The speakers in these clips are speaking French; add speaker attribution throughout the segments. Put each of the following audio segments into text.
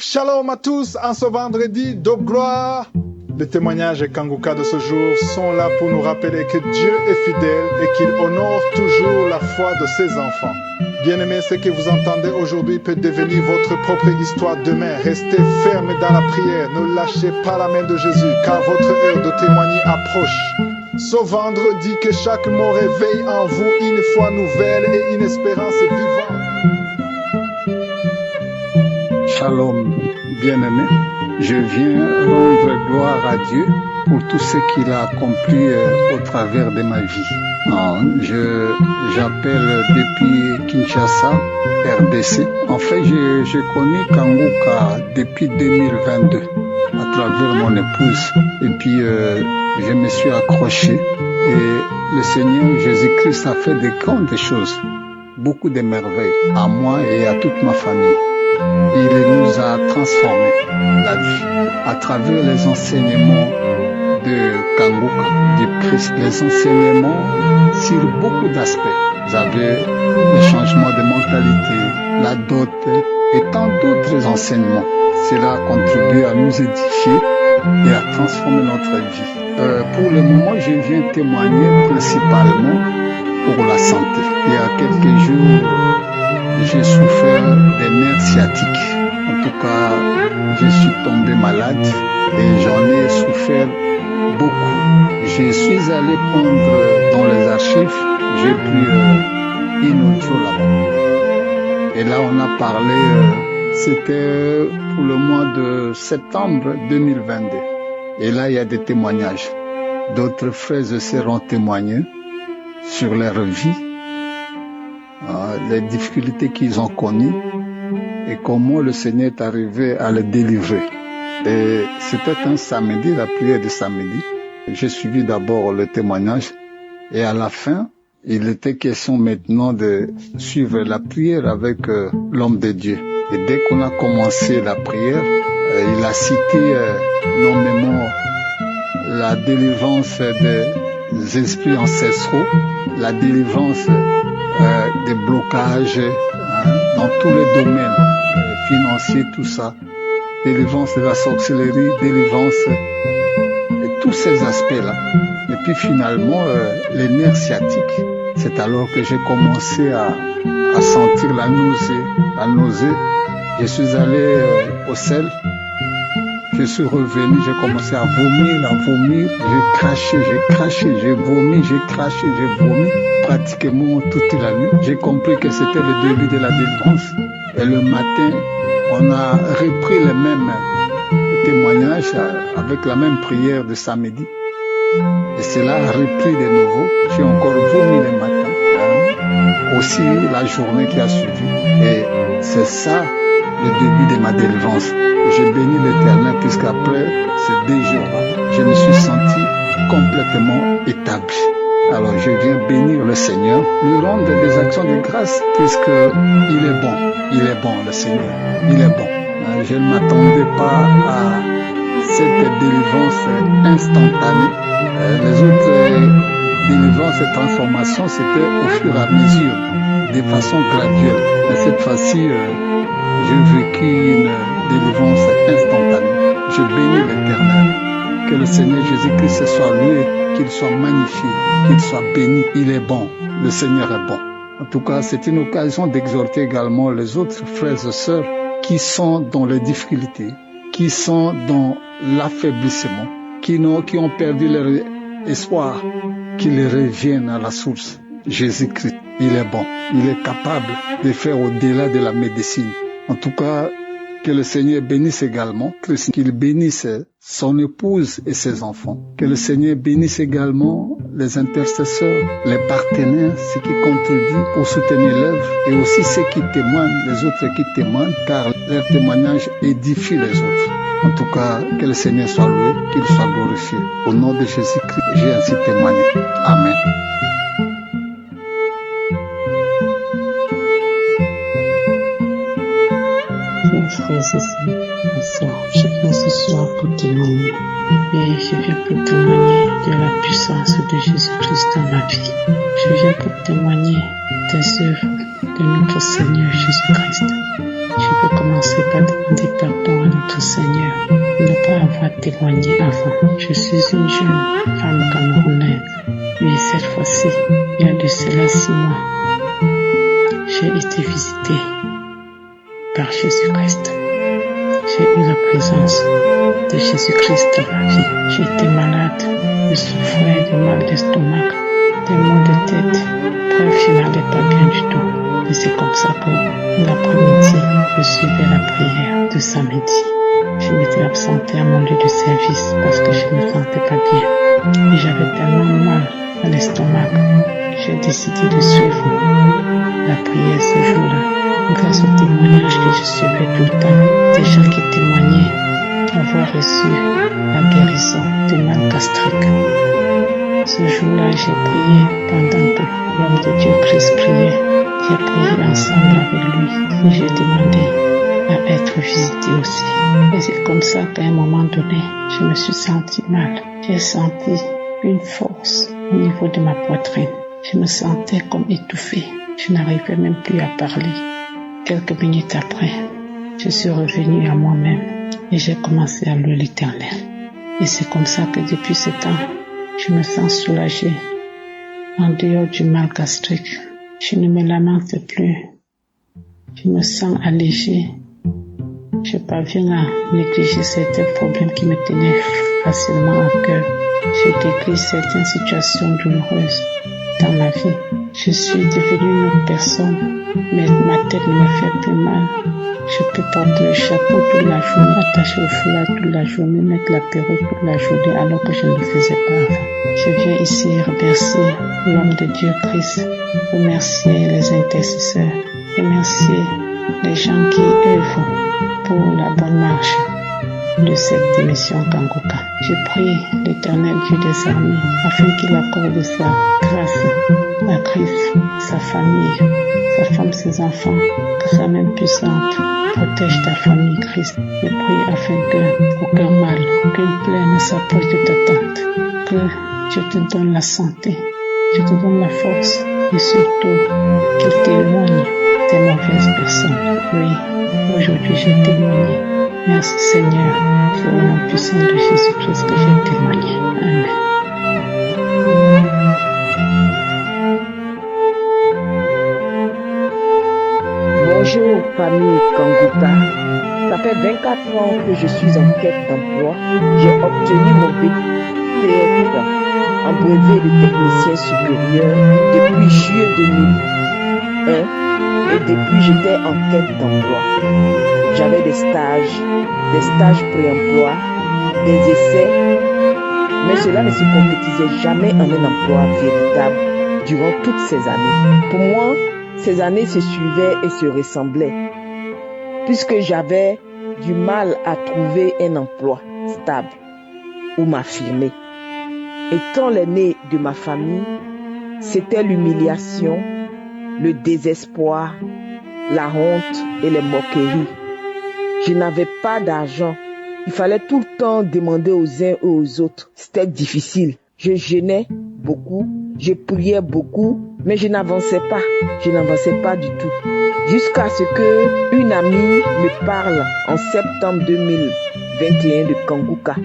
Speaker 1: Shalom à tous, en ce vendredi de gloire. Les témoignages Kanguka de ce jour sont là pour nous rappeler que Dieu est fidèle et qu'il honore toujours la foi de ses enfants. Bien-aimés, ce que vous entendez aujourd'hui peut devenir votre propre histoire demain. Restez fermes dans la prière, ne lâchez pas la main de Jésus, car votre heure de témoigner approche. Ce vendredi, que chaque mot réveille en vous une foi nouvelle et une espérance vivante.
Speaker 2: Shalom, bien-aimé. Je viens rendre gloire à Dieu pour tout ce qu'il a accompli au travers de ma vie. J'appelle depuis Kinshasa, RDC. En fait, j'ai connu Kanguka depuis 2022 à travers mon épouse. Et puis, je me suis accroché. Et le Seigneur Jésus-Christ a fait de grandes choses, beaucoup de merveilles à moi et à toute ma famille. Il nous a transformé la vie à travers les enseignements de Kanguka, du Christ, les enseignements sur beaucoup d'aspects. Vous avez le changement de mentalité, la dot et tant d'autres enseignements. Cela a contribué à nous édifier et à transformer notre vie. Pour le moment, je viens témoigner principalement pour la santé. Il y a quelques jours, j'ai souffert des nerfs sciatiques. En tout cas, je suis tombé malade et j'en ai souffert beaucoup. Je suis allé prendre dans les archives, j'ai pris une audio là-bas. Et là, on a parlé, c'était pour le mois de septembre 2022. Et là, il y a des témoignages. D'autres frères et sœurs ont témoigné sur leur vie, les difficultés qu'ils ont connues et comment le Seigneur est arrivé à les délivrer. Et c'était un samedi, la prière de samedi. J'ai suivi d'abord le témoignage et à la fin, il était question maintenant de suivre la prière avec l'homme de Dieu. Et dès qu'on a commencé la prière, il a cité nommément la délivrance des esprits ancestraux, la délivrance des blocages dans tous les domaines financiers, tout ça, délivrance de la sorcellerie, délivrance et tous ces aspects-là. Et puis finalement, les nerfs sciatiques, c'est alors que j'ai commencé à sentir la nausée. Je suis allé au sel. Je suis revenu, j'ai commencé à vomir, j'ai craché, j'ai vomi, j'ai craché, j'ai vomi pratiquement toute la nuit. J'ai compris que c'était le début de la délivrance. Et le matin, on a repris les mêmes témoignages avec la même prière de samedi. Et cela a repris de nouveau. J'ai encore vomi le matin, aussi la journée qui a suivi. Et c'est ça le début de ma délivrance. J'ai béni l'Éternel puisqu'après ces 2 jours-là, je me suis senti complètement établi. Alors je viens bénir le Seigneur, lui rendre des actions de grâce puisqu'il est bon le Seigneur, il est bon. Je ne m'attendais pas à cette délivrance instantanée. Les autres délivrances et transformations, c'était au fur et à mesure, de façon graduelle. Mais cette fois-ci, j'ai vécu une délivrance instantanée. Je bénis l'Éternel. Que le Seigneur Jésus-Christ soit loué, qu'il soit magnifié, qu'il soit béni. Il est bon. Le Seigneur est bon. En tout cas, c'est une occasion d'exhorter également les autres frères et sœurs qui sont dans les difficultés, qui sont dans l'affaiblissement, qui ont perdu leur espoir, qu'ils reviennent à la source. Jésus-Christ, il est bon. Il est capable de faire au-delà de la médecine. En tout cas, que le Seigneur bénisse également, qu'il bénisse son épouse et ses enfants. Que le Seigneur bénisse également les intercesseurs, les partenaires, ceux qui contribuent pour soutenir l'œuvre et aussi ceux qui témoignent, les autres qui témoignent, car leur témoignage édifie les autres. En tout cas, que le Seigneur soit loué, qu'il soit glorifié. Au nom de Jésus-Christ, j'ai ainsi témoigné. Amen.
Speaker 3: Frères et sœurs, je viens ce soir pour témoigner. Et je viens pour témoigner de la puissance de Jésus-Christ dans ma vie. Je viens pour témoigner des œuvres de notre Seigneur Jésus-Christ. Je vais commencer par demander pardon Seigneur de ne pas avoir témoigné avant. Je suis une jeune femme camerounaise. Et cette fois-ci, il y a de cela 6 mois, j'ai été visitée par Jésus-Christ. J'ai eu la présence de Jésus-Christ dans ma vie. J'étais malade, je souffrais de mal d'estomac, des maux de tête. Bref, je n'allais pas bien du tout. Et c'est comme ça que l'après-midi, je suivais la prière de samedi. Je m'étais absentée à mon lieu de service parce que je ne me sentais pas bien. Et j'avais tellement mal à l'estomac. J'ai décidé de suivre la prière ce jour-là. Grâce au témoignage que je suivais tout le temps, des gens qui témoignaient avoir reçu la guérison du mal gastrique. Ce jour-là, j'ai prié pendant que l'homme de Dieu Christ priait. J'ai prié ensemble avec lui et j'ai demandé à être visité aussi. Et c'est comme ça qu'à un moment donné, je me suis senti mal. J'ai senti une force au niveau de ma poitrine. Je me sentais comme étouffée. Je n'arrivais même plus à parler. Quelques minutes après, je suis revenue à moi-même et j'ai commencé à louer l'Éternel. Et c'est comme ça que depuis ce temps, je me sens soulagée. En dehors du mal gastrique, je ne me lamente plus. Je me sens allégée. Je parviens à négliger certains problèmes qui me tenaient facilement à cœur. Je dégage certaines situations douloureuses dans ma vie. Je suis devenue une autre personne, mais ma tête ne me fait plus mal. Je peux porter le chapeau toute la journée, attacher au foulard toute la journée, mettre la perruque toute la journée, alors que je ne le faisais pas avant. Je viens ici remercier l'homme de Dieu Christ, remercier les intercesseurs, remercier les gens qui œuvrent pour la bonne marche de cette émission Kanguka. Je prie l'Éternel Dieu des armées afin qu'il accorde sa grâce à Christ, sa famille, sa femme, ses enfants, que sa main puissante protège ta famille, Christ. Je prie afin que aucun mal, aucune plaie ne s'approche de ta tente, que Dieu te donne la santé, Dieu te donne la force et surtout qu'il t'éloigne des mauvaises personnes. Oui, aujourd'hui j'ai témoigné. Merci Seigneur, c'est au nom puissant de Jésus-Christ que j'ai témoigné. Amen.
Speaker 4: Bonjour famille Kanguka. Ça fait 24 ans que je suis en quête d'emploi. J'ai obtenu mon BTS en brevet de technicien supérieur depuis juillet 2001 et depuis j'étais en quête d'emploi. J'avais des stages pré-emploi, des essais, mais cela ne se concrétisait jamais en un emploi véritable durant toutes ces années. Pour moi, ces années se suivaient et se ressemblaient, puisque j'avais du mal à trouver un emploi stable ou m'affirmer. Étant l'aîné de ma famille, c'était l'humiliation, le désespoir, la honte et les moqueries. Je n'avais pas d'argent. Il fallait tout le temps demander aux uns et aux autres. C'était difficile. Je jeûnais beaucoup, je priais beaucoup, mais je n'avançais pas. Je n'avançais pas du tout. Jusqu'à ce que une amie me parle en septembre 2021 de Kanguka.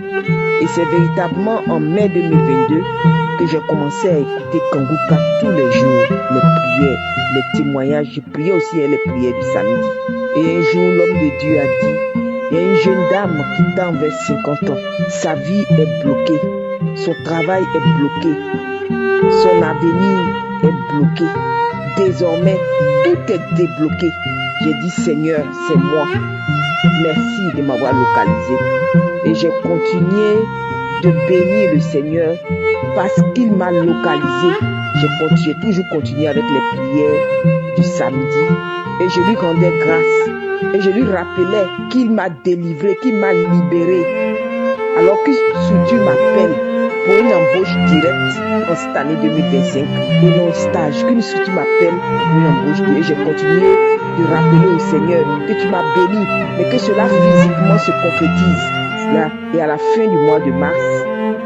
Speaker 4: Et c'est véritablement en mai 2022 que j'ai commencé à écouter Kanguka tous les jours, les prières, les témoignages. Je priais aussi les prières du samedi. Et un jour, l'homme de Dieu a dit, il y a une jeune dame qui tend vers 50 ans. Sa vie est bloquée. Son travail est bloqué. Son avenir est bloqué. Désormais, tout est débloqué. J'ai dit, Seigneur, c'est moi. Merci de m'avoir localisé. Et j'ai continué de bénir le Seigneur parce qu'il m'a localisé. J'ai toujours continué avec les prières du samedi. Et je lui rendais grâce. Et je lui rappelais qu'il m'a délivré, qu'il m'a libéré. Alors qu'une structure m'appelle pour une embauche directe en cette année 2025 et non stage, qu'une structure m'appelle pour une embauche directe. Et j'ai continué de rappeler au Seigneur que tu m'as béni, mais que cela physiquement se concrétise. Et à la fin du mois de mars,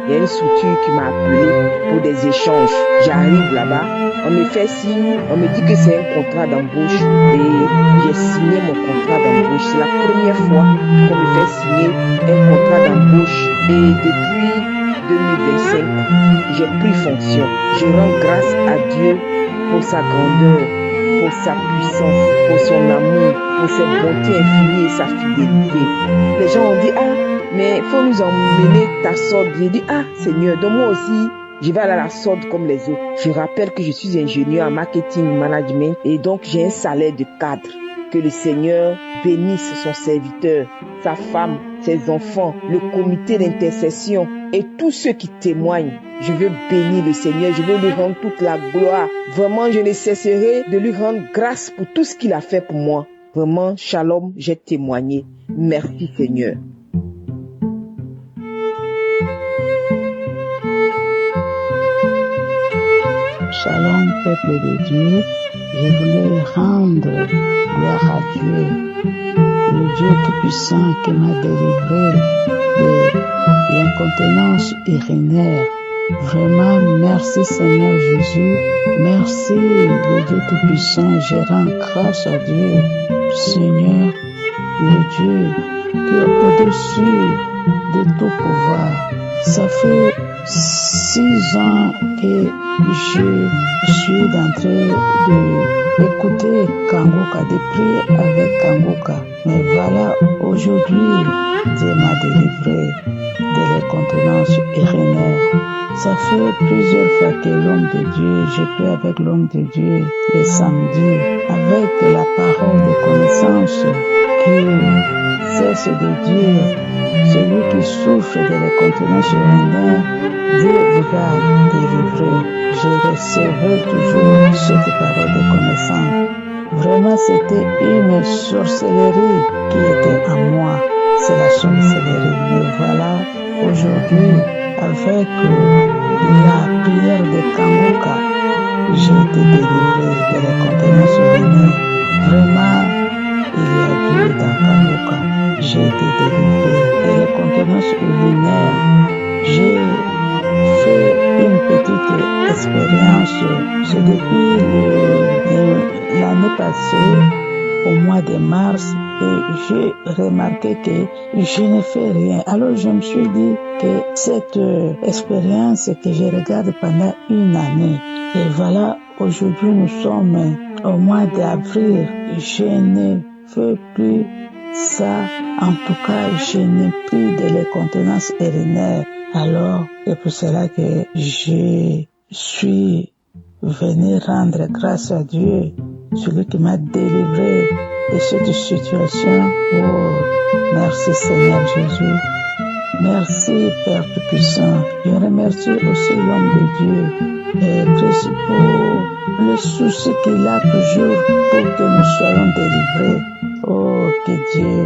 Speaker 4: il y a une structure qui m'a appelé pour des échanges. J'arrive là-bas On me fait signe, on me dit que c'est un contrat d'embauche et j'ai signé mon contrat d'embauche. C'est la première fois qu'on me fait signer un contrat d'embauche et depuis 2025, j'ai pris fonction. Je rends grâce à Dieu pour sa grandeur, pour sa puissance, pour son amour, pour ses bontés infinies et sa fidélité. Les gens ont dit, mais il faut nous emmener ta sorte. J'ai dit, Seigneur, donc moi aussi, je vais aller à la sorte comme les autres. Je rappelle que je suis ingénieur en marketing management et donc j'ai un salaire de cadre. Que le Seigneur bénisse son serviteur, sa femme, ses enfants, le comité d'intercession et tous ceux qui témoignent. Je veux bénir le Seigneur, je veux lui rendre toute la gloire. Vraiment, je ne cesserai de lui rendre grâce pour tout ce qu'il a fait pour moi. Vraiment, shalom, j'ai témoigné. Merci Seigneur.
Speaker 3: Shalom, peuple de Dieu, je voulais rendre gloire à Dieu, le Dieu tout-puissant qui m'a délivré de l'incontinence urinaire. Vraiment, merci Seigneur Jésus, merci le Dieu tout-puissant, je rends grâce à Dieu, Seigneur, le Dieu qui est au-dessus de tout pouvoir. Ça fait 6 ans que je suis en train d'écouter Kanguka, de prier avec Kanguka. Mais voilà, aujourd'hui, Dieu m'a délivré de l'incontinence urinaire. Ça fait plusieurs fois que l'homme de Dieu, je prie avec l'homme de Dieu le samedi, avec la parole de connaissance qui cesse de dire, celui qui souffre de l'incontinence urinaire, Dieu vous a délivré. Je recevrai toujours cette parole de connaissance. Vraiment, c'était une sorcellerie qui était en moi. C'est la sorcellerie. Mais voilà, aujourd'hui, avec la prière de Kanguka, j'ai été délivré de l'incontinence urinaire. Vraiment, il y a Dieu dans Kanguka. J'ai été délivré de l'incontinence urinaire. J'ai fait une petite expérience. C'est depuis l'année passée, au mois de mars, et j'ai remarqué que je ne fais rien. Alors je me suis dit que cette expérience que je regarde pendant une année, et voilà, aujourd'hui nous sommes au mois d'avril, je ne fais plus ça. En tout cas, je n'ai plus de l'incontinence urinaire. Alors, c'est pour cela que je suis venu rendre grâce à Dieu, celui qui m'a délivré de cette situation. Oh, merci Seigneur Jésus. Merci Père Tout-Puissant. Je remercie aussi l'homme de Dieu et Christ pour le souci qu'il a toujours pour que nous soyons délivrés. Oh, que Dieu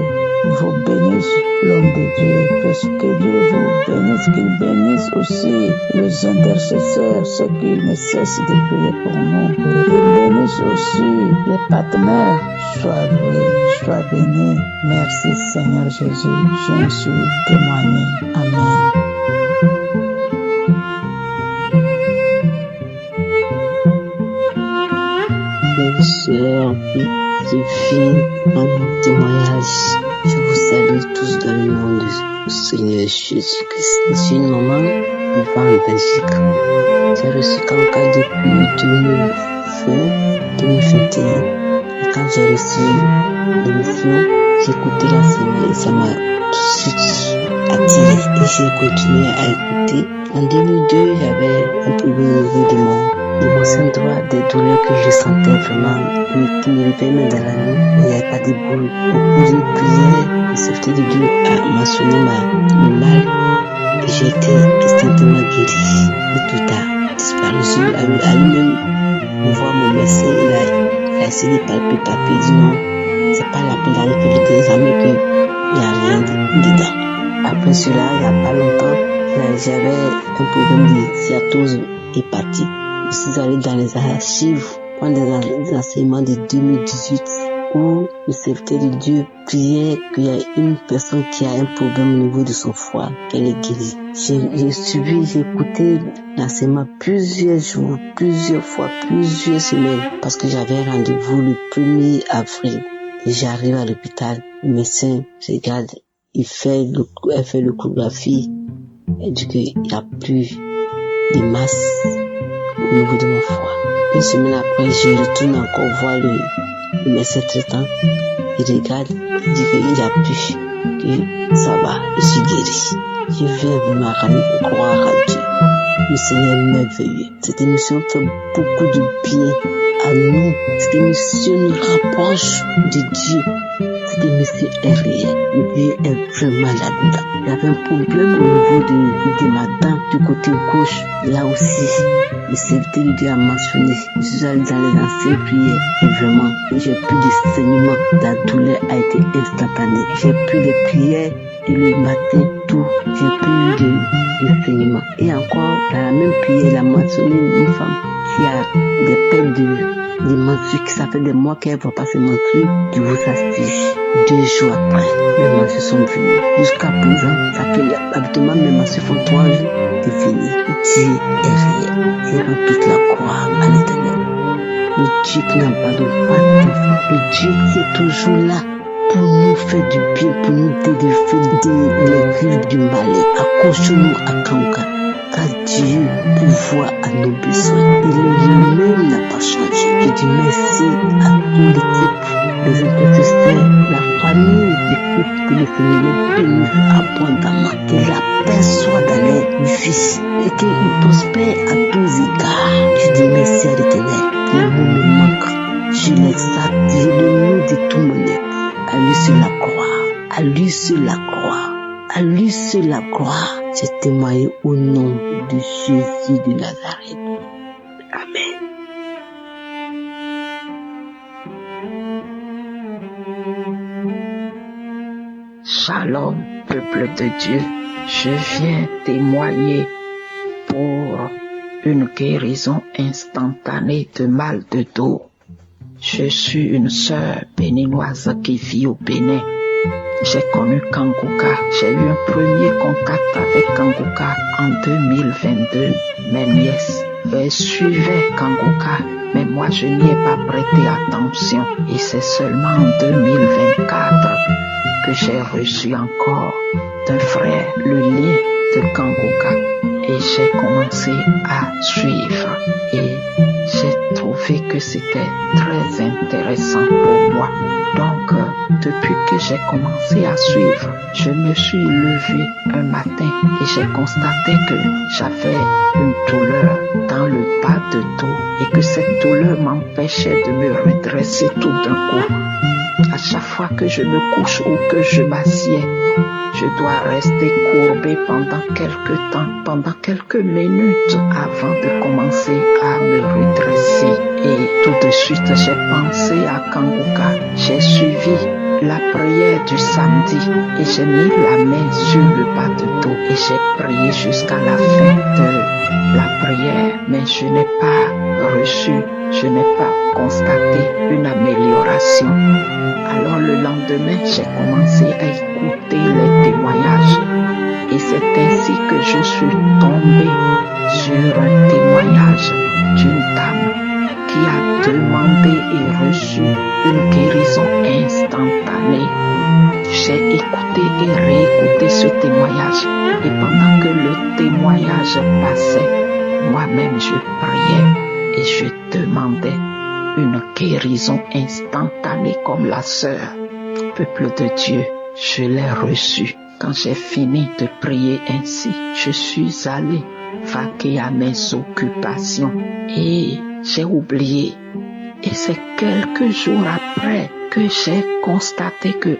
Speaker 3: vous bénisse, l'homme de Dieu, parce que Dieu vous bénisse, qu'il bénisse aussi les intercesseurs, ceux qui ne cessent de prier pour nous. Qu'il bénisse aussi les partenaires, sois loué, sois béni. Merci Seigneur Jésus, je suis témoigné. Amen.
Speaker 5: Mes sœurs, filles, à mon témoignage, je vous salue tous dans le nom du Seigneur Jésus-Christ. Je suis une maman vivant en Belgique. J'ai reçu Kanguka depuis 2021. Et quand j'ai reçu l'émission, j'ai écouté la semaine et ça m'a tout de suite attiré. Et j'ai continué à écouter. En 2002, j'avais un problème au niveau de mon sein droit, des douleurs que je sentais vraiment, qui me réveillaient même dans la nuit. Il n'y avait pas de bruit. Au cours d'une prière, le Saint-Esprit de Dieu a mentionné mon mal et j'ai été instantanément guéri. Et tout a disparu. À lui-même, on voit mon médecin, il a essayé de palper le papier, il dit non, c'est pas la peine d'aller faire des examens, qu'il n'y a rien dedans. Après cela, il n'y a pas longtemps, j'avais un problème de sciatose hépatique. Je suis allé dans les archives, prendre des enseignements de 2018. où le serviteur de Dieu priait qu'il y a une personne qui a un problème au niveau de son foie, qu'elle est guérie. J'ai écouté l'enseignement plusieurs jours, plusieurs fois, plusieurs semaines, parce que j'avais rendez-vous le 1er avril. Et j'arrive à l'hôpital, le médecin regarde, elle fait l'échographie, et dit qu'il n'y a plus de masse au niveau de mon foie. Une semaine après, je retourne encore voir le médecin traitant. Il regarde, il dit qu'il n'y a plus, que ça va, je suis guéri. Je viens vraiment croire à Dieu. Le Seigneur est merveilleux. Cette émission fait beaucoup de bien à nous. Cette émission nous rapproche de Dieu. Cette émission est réelle. Dieu est vraiment là-dedans. Il y avait un problème au niveau de ma dent du côté gauche. Là aussi, le serviteur de Dieu a mentionné. Je suis allé dans les anciennes prières et vraiment, j'ai plus de saignement. La douleur a été instantanée. J'ai plus de prières et le matin, tout. J'ai plus de saignement. Et encore, dans la même prière, il a mentionné une femme qui a des pertes de menstrues, qui ça fait des mois qu'elle ne voit pas ses menstrues, du vous s'assige. 2 jours après, mes menstrues sont venues. Jusqu'à présent, ça fait habituellement mes menstrues font 3 jours, c'est fini. Dieu est réel. Il rend toute la gloire à l'Éternel. Le Dieu qui n'abandonne pas d'enfants. Le Dieu qui est toujours là pour nous faire du bien, pour nous délivrer des griffes du malin. Accrochons-nous à Kanguka, car Dieu pourvoit à nos besoins. Et le même n'a pas changé. Je dis merci à toute l'équipe, les intercesseurs, la famille, l'équipe, que le Seigneur bénisse abondamment, que la paix soit dans leur vie et qu'ils prospèrent à tous égards. Je dis merci à l'Éternel. Les mots me manquent. Je l'exalte, je le loue de tout mon être. À lui seul la gloire, à lui seul la gloire, à lui seul la gloire. J'ai témoigné au nom de Jésus de Nazareth. Amen.
Speaker 6: Shalom, peuple de Dieu. Je viens témoigner pour une guérison instantanée de mal de dos. Je suis une sœur béninoise qui vit au Bénin. J'ai connu Kanguka. J'ai eu un premier contact avec Kanguka en 2022. Mes nièces suivaient Kanguka, mais moi je n'y ai pas prêté attention. Et c'est seulement en 2024 que j'ai reçu encore d'un frère le lien de Kanguka. Et j'ai commencé à suivre. Et j'ai trouvé que c'était très intéressant pour moi. Donc, depuis que j'ai commencé à suivre, je me suis levé un matin et j'ai constaté que j'avais une douleur dans le bas de dos et que cette douleur m'empêchait de me redresser tout d'un coup. À chaque fois que je me couche ou que je m'assieds, je dois rester courbé pendant quelques temps, pendant quelques minutes avant de commencer à me redresser. Et tout de suite, j'ai pensé à Kanguka. J'ai suivi la prière du samedi et j'ai mis la main sur le bas de dos et j'ai prié jusqu'à la fin de la prière. Mais je n'ai pas reçu, je n'ai pas constaté une amélioration. Alors le lendemain, j'ai commencé à écouter les témoignages et c'est ainsi que je suis tombé sur un témoignage d'une dame qui a demandé et reçu une guérison instantanée. J'ai écouté et réécouté ce témoignage et pendant que le témoignage passait, moi-même je priais et je demandais une guérison instantanée comme la sœur. Peuple de Dieu, je l'ai reçu. Quand j'ai fini de prier ainsi, je suis allé vaquer à mes occupations et j'ai oublié. Et c'est quelques jours après que j'ai constaté que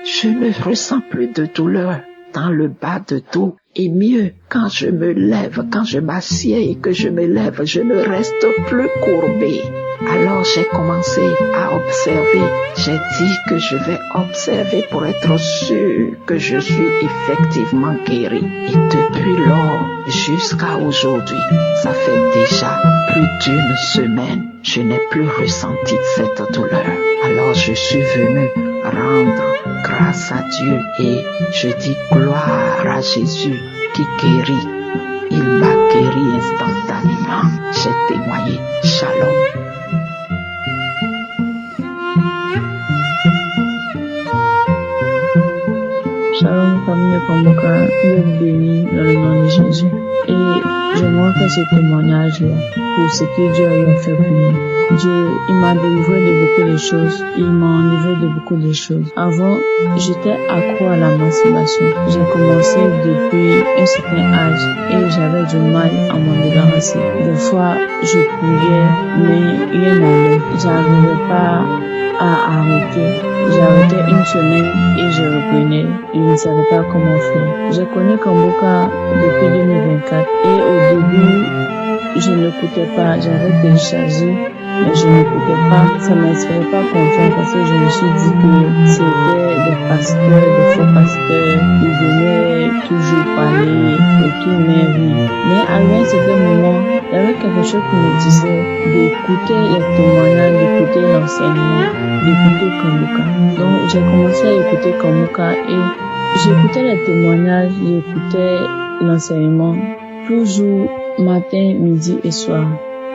Speaker 6: je ne ressens plus de douleur dans le bas de dos. Et mieux, quand je me lève, quand je m'assieds et que je me lève, je ne reste plus courbé. Alors j'ai commencé à observer. J'ai dit que je vais observer pour être sûr que je suis effectivement guéri. Et depuis lors jusqu'à aujourd'hui, ça fait déjà plus d'une semaine, je n'ai plus ressenti cette douleur. Alors je suis venu rendre grâce à Dieu et je dis gloire à Jésus qui guérit. Il m'a guéri instantanément. J'ai témoigné. Shalom.
Speaker 7: Shalom, famille de Komboka, vous êtes bénis dans le nom de Jésus. Et j'aimerais faire ce témoignage-là pour ce que Dieu a fait pour nous. Dieu, il m'a délivré de beaucoup de choses. Il m'a enlevé de beaucoup de choses. Avant, j'étais accro à la masturbation. J'ai commencé depuis un certain âge et j'avais du mal à m'en débarrasser. Des fois, je priais, mais rien n'allait. J'arrivais pas à arrêter. J'arrêtais une semaine et je reprenais. Je ne savais pas comment faire. J'ai connu Komboka depuis 2024 et au début, je n'écoutais pas. J'avais téléchargé, mais je n'écoutais pas. Ça ne m'inspirait pas confiance parce que je me suis dit que c'était des pasteurs, des faux pasteurs. Ils venaient toujours parler et tout, mais oui. Mais à un certain moment, il y avait quelque chose qui me disait d'écouter les témoignages, d'écouter l'enseignement, d'écouter Komboka. Donc j'ai commencé à écouter Komboka et j'écoutais les témoignages, j'écoutais l'enseignement, toujours matin, midi et soir.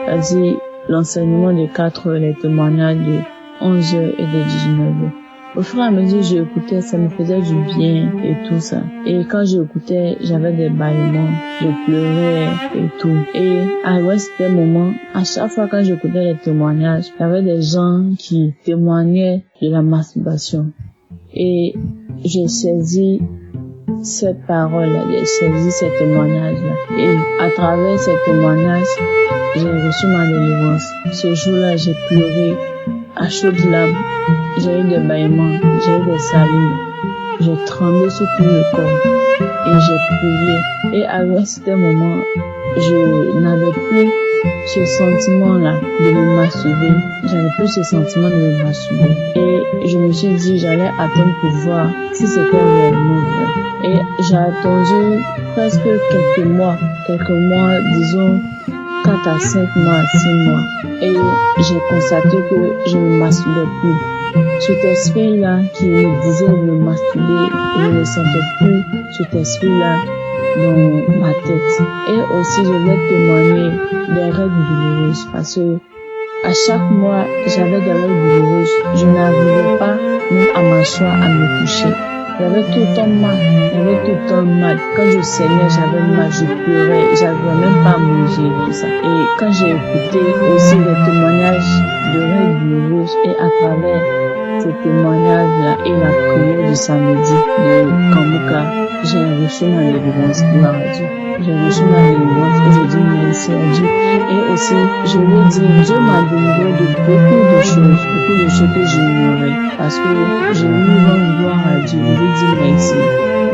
Speaker 7: C'est-à-dire l'enseignement de 4 heures, les témoignages de 11 heures et de 19 heures. Au fur et à mesure que j'écoutais, ça me faisait du bien et tout ça. Et quand j'écoutais, j'avais des bâillements, je pleurais et tout. Et à un certain moment, à chaque fois quand j'écoutais les témoignages, il y avait des gens qui témoignaient de la masturbation. Et j'ai saisi cette parole-là, j'ai saisi ces témoignages-là. Et à travers ces témoignages, j'ai reçu ma délivrance. Ce jour-là, j'ai pleuré à chaudes larmes. J'ai eu des bâillements, j'ai eu des salives, j'ai tremblé sur tout le corps et j'ai prié. Et à un certain moment, je n'avais plus ce sentiment-là de me masturber. J'avais plus ce sentiment de me masturber. Et je me suis dit, j'allais attendre pour voir si c'était réellement vrai. Et j'ai attendu presque quelques mois, disons 4 à 5 mois, 6 mois. Et j'ai constaté que je ne masturbais plus. Cet esprit-là qui me disait de me masturber, je ne sentais plus cet esprit-là dans ma tête. Et aussi, je vais témoigner des règles douloureuses parce que à chaque mois, j'avais des règles douloureuses. Je n'arrivais pas même à m'asseoir, à me coucher. J'avais tout le temps mal. Quand je saignais, j'avais mal, je pleurais, j'arrivais même pas à manger, tout ça. Et quand j'ai écouté aussi les témoignages de règles douloureuses et à travers ces témoignages-là et la prière du samedi de Komboka, j'ai reçu ma délivrance, gloire à Dieu. J'ai reçu ma délivrance et je dis merci à Dieu. Et aussi, je lui dis, Dieu m'a délivré de beaucoup de choses que j'ignorais. Parce que j'ai eu une gloire à Dieu. Je lui dis merci.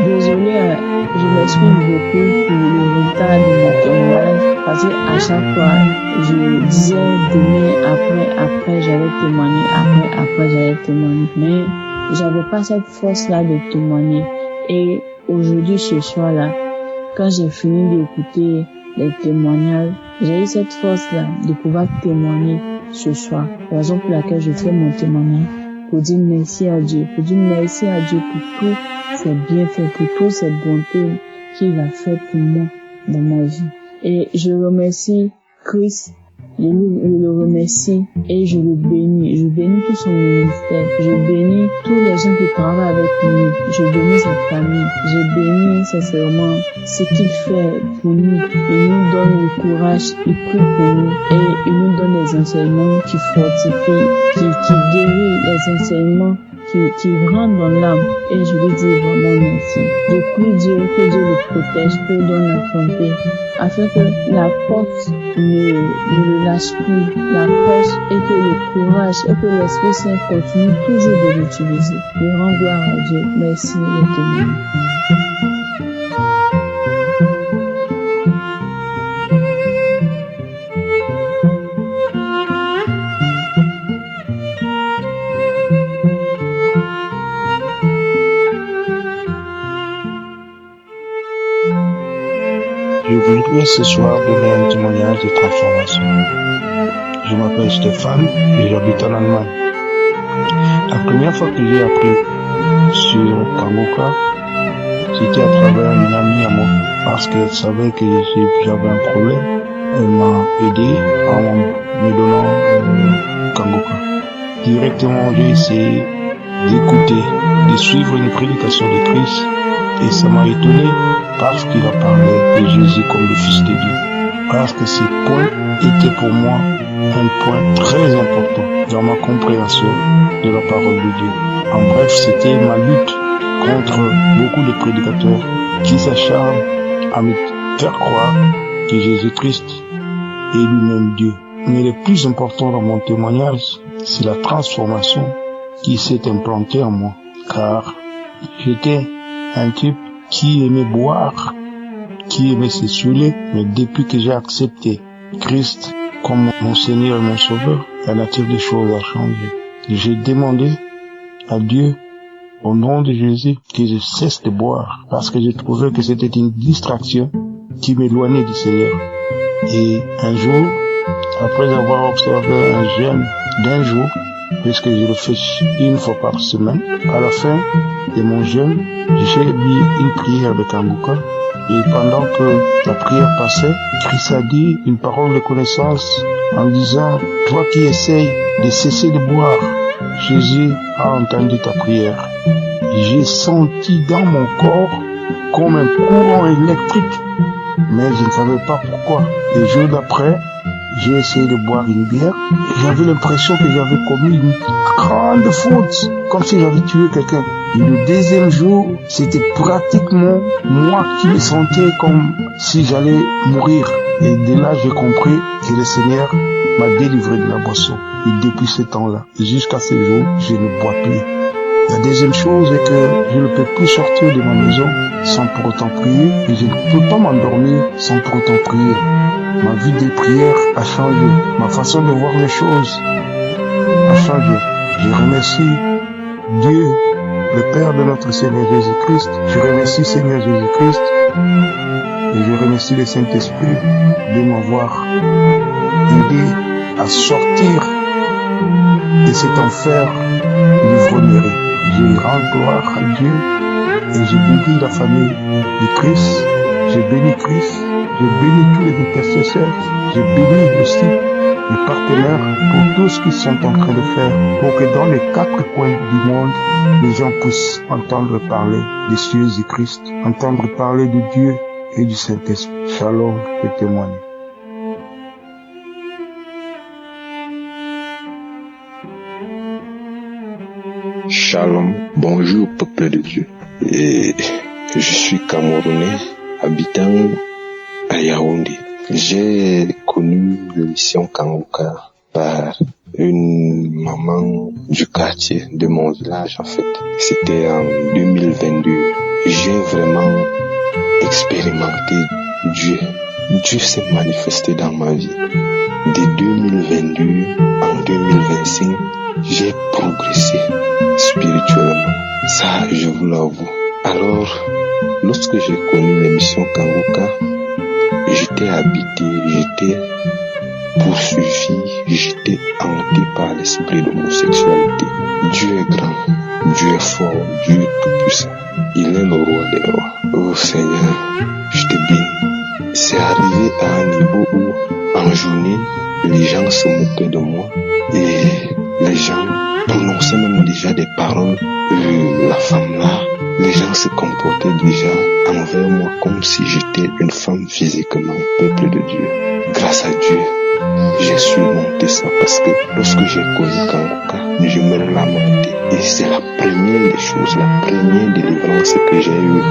Speaker 7: Désolée, je m'exprime beaucoup pour le retard de mon témoignage. Parce qu'à chaque fois, je disais demain, après, j'allais témoigner, après, j'allais témoigner. Mais j'avais pas cette force-là de témoigner. Et aujourd'hui, ce soir-là, quand j'ai fini d'écouter les témoignages, j'ai eu cette force-là de pouvoir témoigner ce soir. Raison pour laquelle je fais mon témoignage, pour dire merci à Dieu, pour tous ses bienfaits, pour toutes ses bontés qu'il a fait pour moi dans ma vie. Et je remercie Christ, je le remercie et je le bénis. Je bénis tout son ministère. Je bénis tous les gens qui travaillent avec lui. Je bénis sa famille. Je bénis sincèrement ce qu'il fait pour nous. Il nous donne le courage, il prie pour nous et il nous donne des enseignements qui fortifient, qui guérit, les enseignements qui rentrent dans l'âme. Et je lui dis vraiment merci. Je prie Dieu que Dieu le protège, que Dieu donne la santé, afin que la force ne le lâche plus, la force et que le courage et que l'Esprit Saint continue toujours de l'utiliser. Je rends gloire à Dieu. Merci le témoin.
Speaker 8: Je voudrais ce soir donner un témoignage de transformation. Je m'appelle Stéphane et j'habite en Allemagne. La première fois que j'ai appris sur Kanguka, c'était à travers une amie à moi, parce qu'elle savait que j'avais un problème. Elle m'a aidé en me donnant Kanguka. Directement, j'ai essayé d'écouter, de suivre une prédication de Christ, et ça m'a étonné parce qu'il a parlé de Jésus comme le Fils de Dieu. Parce que ce point était pour moi un point très important dans ma compréhension de la parole de Dieu. En bref, c'était ma lutte contre beaucoup de prédicateurs qui s'acharnent à me faire croire que Jésus-Christ est lui-même Dieu. Mais le plus important dans mon témoignage, c'est la transformation qui s'est implantée en moi. Car j'étais un type qui aimait boire, qui aimait se saouler, mais depuis que j'ai accepté Christ comme mon Seigneur et mon Sauveur, la nature des choses a changé. J'ai demandé à Dieu, au nom de Jésus, que je cesse de boire, parce que je trouvais que c'était une distraction qui m'éloignait du Seigneur. Et un jour, après avoir observé un jeûne d'un jour, puisque je le fais une fois par semaine, à la fin de mon jeûne, j'ai mis une prière de Kanguka. Et pendant que la prière passait, Christ a dit une parole de connaissance en disant, toi qui essayes de cesser de boire, Jésus a entendu ta prière. J'ai senti dans mon corps comme un courant électrique, mais je ne savais pas pourquoi. Le jour d'après, j'ai essayé de boire une bière et j'avais l'impression que j'avais commis une grande faute, comme si j'avais tué quelqu'un. Et le deuxième jour, c'était pratiquement moi qui me sentais comme si j'allais mourir. Et de là, j'ai compris que le Seigneur m'a délivré de la boisson. Et depuis ce temps-là, jusqu'à ce jour, je ne bois plus. La deuxième chose est que je ne peux plus sortir de ma maison sans pour autant prier et je ne peux pas m'endormir sans pour autant prier. Ma vie de prière a changé. Ma façon de voir les choses a changé. Je remercie Dieu, le Père de notre Seigneur Jésus-Christ. Je remercie Seigneur Jésus-Christ et je remercie le Saint-Esprit de m'avoir aidé à sortir de cet enfer d'ivrognerie. Je rends gloire à Dieu et je bénis la famille de Christ. Je bénis Christ. Je bénis tous les intercesseurs. Je bénis aussi les partenaires pour tout ce qu'ils sont en train de faire pour que dans les 4 coins du monde, les gens puissent entendre parler de Jésus-Christ, entendre parler de Dieu et du Saint-Esprit. Shalom et témoigne.
Speaker 9: Shalom, bonjour peuple de Dieu. Et je suis Camerounais, habitant à Yaoundé. J'ai connu l'émission Kanguka par une maman du quartier de mon village en fait. C'était en 2022. J'ai vraiment expérimenté Dieu. Dieu s'est manifesté dans ma vie. De 2022 en 2025, j'ai progressé spirituellement. Ça, je vous l'avoue. Alors, lorsque j'ai connu l'émission Kanguka, j'étais habité, j'étais poursuivi, j'étais hanté par l'esprit d'homosexualité. Dieu est grand, Dieu est fort, Dieu est tout-puissant. Il est le roi des rois. Oh Seigneur, je te bénis. C'est arrivé à un niveau où, en journée, les gens se moquaient de moi et les gens prononçaient même déjà des paroles. La femme là, les gens se comportaient déjà envers moi comme si j'étais une femme physiquement, peuple de Dieu. Grâce à Dieu, j'ai surmonté ça parce que lorsque j'ai connu Kanguka, je me lamentais. Et c'est la première des choses, la première délivrance que j'ai eue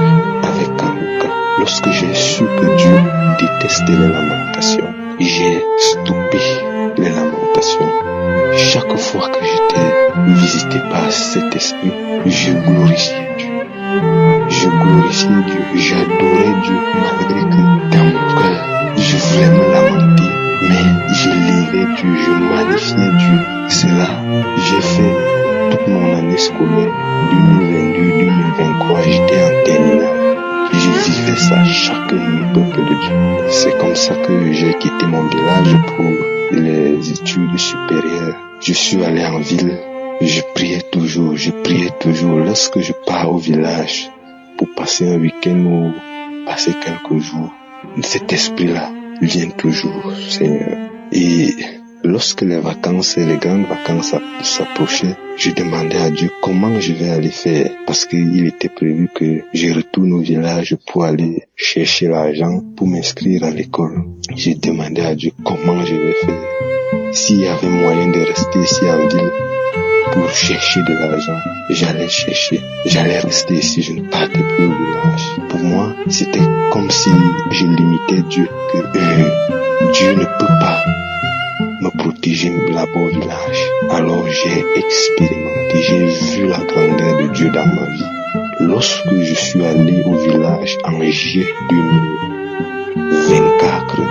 Speaker 9: avec Kanguka. Lorsque j'ai su que Dieu détestait les lamentations, j'ai stoppé les lamentations. Chaque fois que j'étais visité par cet esprit, je glorifiais Dieu. Je glorifiais Dieu, j'adorais Dieu, malgré que dans mon cœur, je voulais me lamenter, mais je ливais Dieu, je magnifiais Dieu. C'est là, j'ai fait toute mon année scolaire, 2022-2023, j'étais en terminale. Je vivais ça chaque nuit, peuple de Dieu. comme ça que j'ai quitté mon village pour les études supérieures. Je suis allé en ville. Je priais toujours. Lorsque je pars au village pour passer un week-end ou passer quelques jours, cet esprit-là vient toujours, Seigneur. Et lorsque les vacances et les grandes vacances s'approchaient, je demandais à Dieu comment je vais aller faire, parce qu'il était prévu que je retourne au village pour aller chercher l'argent pour m'inscrire à l'école. J'ai demandé à Dieu comment je vais faire. S'il y avait moyen de rester ici en ville pour chercher de l'argent, j'allais rester ici, je ne partais plus au village. Pour moi, c'était comme si je limitais Dieu, que Dieu ne peut pas me protéger là-bas au village. Alors j'ai expérimenté, j'ai vu la grandeur de Dieu dans ma vie. Lorsque je suis allé au village en juillet 2024,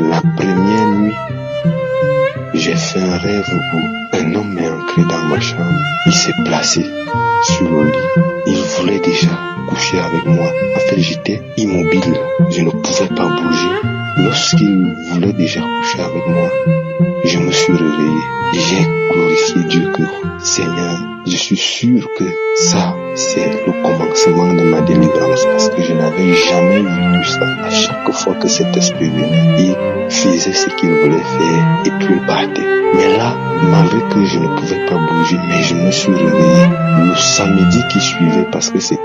Speaker 9: la première nuit, j'ai fait un rêve où un homme est entré dans ma chambre. Il s'est placé sur le lit. Il voulait déjà coucher avec moi. En fait, j'étais immobile. Je ne pouvais pas bouger. Lorsqu'il voulait déjà coucher avec moi, je me suis réveillé. J'ai glorifié Dieu que, Seigneur, je suis sûr que ça, c'est le commencement de ma délivrance, parce que je n'avais jamais vu tout ça. À chaque fois que cet esprit venait, il faisait ce qu'il voulait faire et puis il partait. Mais là, malgré que je ne pouvais pas bouger, mais je me suis réveillé le samedi qui suivait, parce que j'ai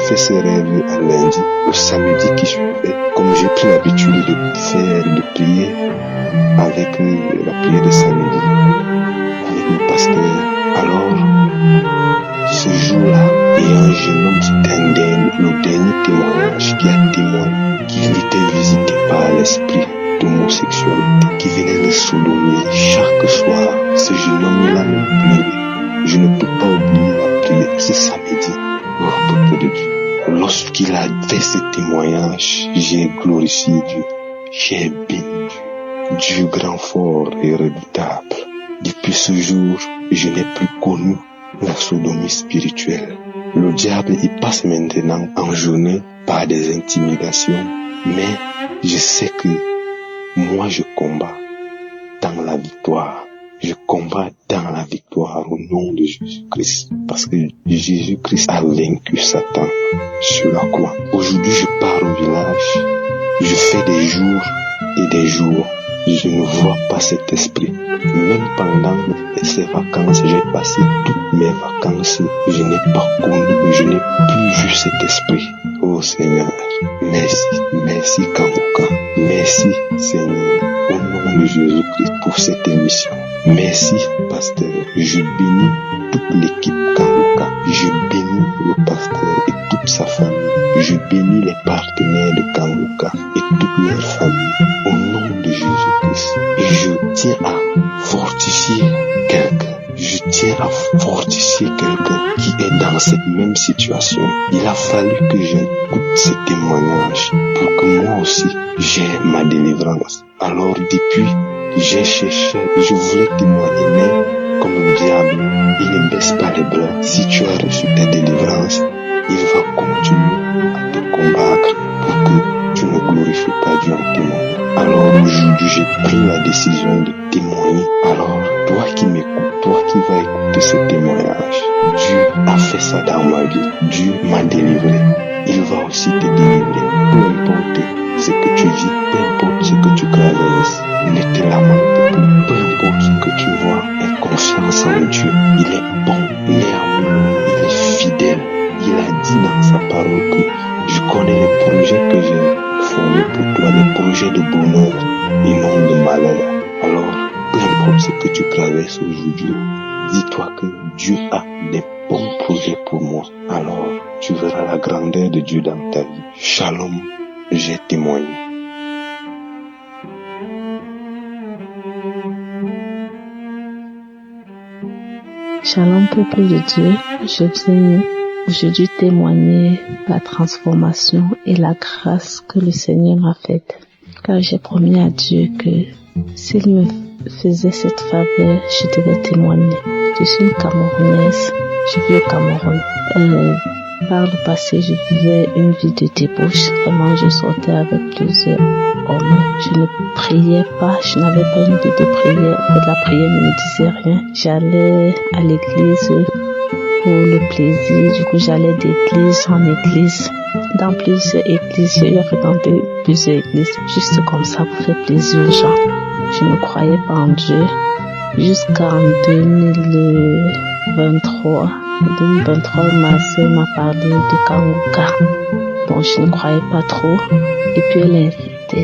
Speaker 9: fait ce rêve à lundi. Le samedi qui suivait, comme j'ai pris l'habitude de prier avec la prière de samedi, avec le pasteur. Alors, ce jour-là, il y a un jeune homme, c'était le dernier témoignage qui a témoigné qu'il était visité par l'esprit d'homosexualité, qui venait le sodomiser chaque soir. Ce jeune homme-là me pleurait. Je ne peux pas oublier la prière ce samedi au peuple de Dieu. Lorsqu'il a fait ce témoignage, j'ai glorifié Dieu, j'ai béni Dieu, Dieu grand, fort et redoutable. Depuis ce jour, je n'ai plus connu la sodomie spirituelle. Le diable, il passe maintenant en journée par des intimidations, mais je sais que moi je combats dans la victoire. Je combats dans la victoire au nom de Jésus-Christ, parce que Jésus-Christ a vaincu Satan sur la croix. Aujourd'hui, je pars au village, je fais des jours et des jours. Je ne vois pas cet esprit. Même pendant ces vacances, j'ai passé toutes mes vacances. Je n'ai pas connu, je n'ai plus vu cet esprit. Oh Seigneur, merci Kanguka. Merci Seigneur, au nom de Jésus-Christ pour cette émission. Merci pasteur. Je bénis toute l'équipe Kanguka. Je bénis le pasteur et toute sa famille. Je bénis les partenaires de Kanguka et toute leur famille. Au nom de Jésus-Christ. Et je tiens à fortifier quelqu'un. Je tiens à fortifier quelqu'un qui est dans cette même situation. Il a fallu que j'écoute ce témoignage pour que moi aussi j'ai ma délivrance. Alors depuis, j'ai cherché, je voulais témoigner, mais comme le diable, il ne baisse pas les bras. Si tu as reçu ta délivrance, il va continuer à te combattre pour que tu ne glorifies pas Dieu en témoignant. Alors aujourd'hui, j'ai pris la décision de témoigner. Alors, toi qui m'écoutes, toi qui vas écouter ce témoignage, Dieu a fait ça dans ma vie. Dieu m'a délivré. Il va aussi te délivrer. Peu importe ce que tu vis, peu importe ce que tu traverses, ne te lamente plus. Peu importe ce que tu vois, aie confiance en Dieu. Il est bon, il est amoureux, il est fidèle. Il a dit dans sa parole que je connais les projets que j'ai formés pour toi, les projets de bonheur et non de malheur. Alors, peu importe ce que tu traverses aujourd'hui, dis-toi que Dieu a des bons projets pour moi. Alors, tu verras la grandeur de Dieu dans ta vie. Shalom, j'ai témoigné.
Speaker 7: Shalom, peuple de Dieu. Je viens aujourd'hui témoigner la transformation et la grâce que le Seigneur m'a faite. Car j'ai promis à Dieu que s'il me faisait cette faveur, je devais témoigner. Je suis une Camerounaise, je vis au Cameroun. Par le passé, je vivais une vie de débauche. Vraiment, je sortais avec plusieurs
Speaker 3: homme. Je ne priais pas, je n'avais pas une idée de prière. En fait, la prière ne me disait rien. J'allais à l'église pour le plaisir. Du coup, j'allais d'église en église. Dans plusieurs églises, j'ai fréquenté plusieurs églises juste comme ça pour faire plaisir aux gens. Je ne croyais pas en Dieu jusqu'en 2023. En 2023, ma soeur m'a parlé de Kanguka. Bon, je ne croyais pas trop. Et puis elle a insisté,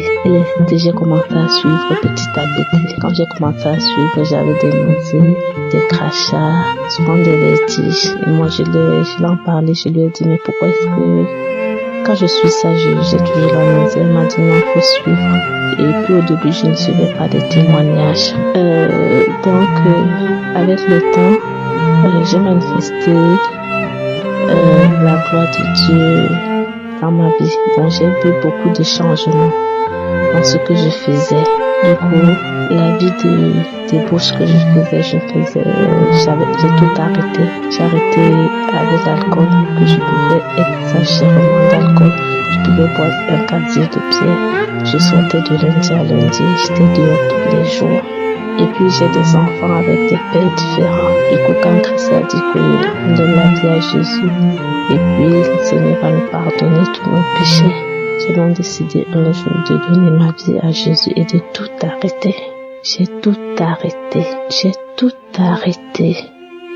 Speaker 3: j'ai commencé à suivre petit à petit. Quand j'ai commencé à suivre, j'avais des nausées, des crachats, souvent des vertiges. Et moi, je l'ai en parlé, je lui ai dit, mais pourquoi est-ce que quand je suis sage, j'ai toujours la nausée? Elle m'a dit non, il faut suivre. Et puis au début, je ne suivais pas des témoignages. Donc, avec le temps, j'ai manifesté la gloire de Dieu dans ma vie. Donc j'ai vu beaucoup de changements dans ce que je faisais. Du coup, la vie de débauche que je faisais, j'ai tout arrêté. J'ai arrêté avec l'alcool, que je buvais exagérément d'alcool. Je pouvais boire un casier de bière. Je sortais de lundi à lundi, j'étais dehors tous les jours. Et puis j'ai des enfants avec des pères différents. Du coup, quand Christ a dit qu'on donne la vie à Jésus, et puis le Seigneur va nous pardonner tous nos péchés, j'ai donc décidé un jour de donner ma vie à Jésus et de tout arrêter. J'ai tout arrêté.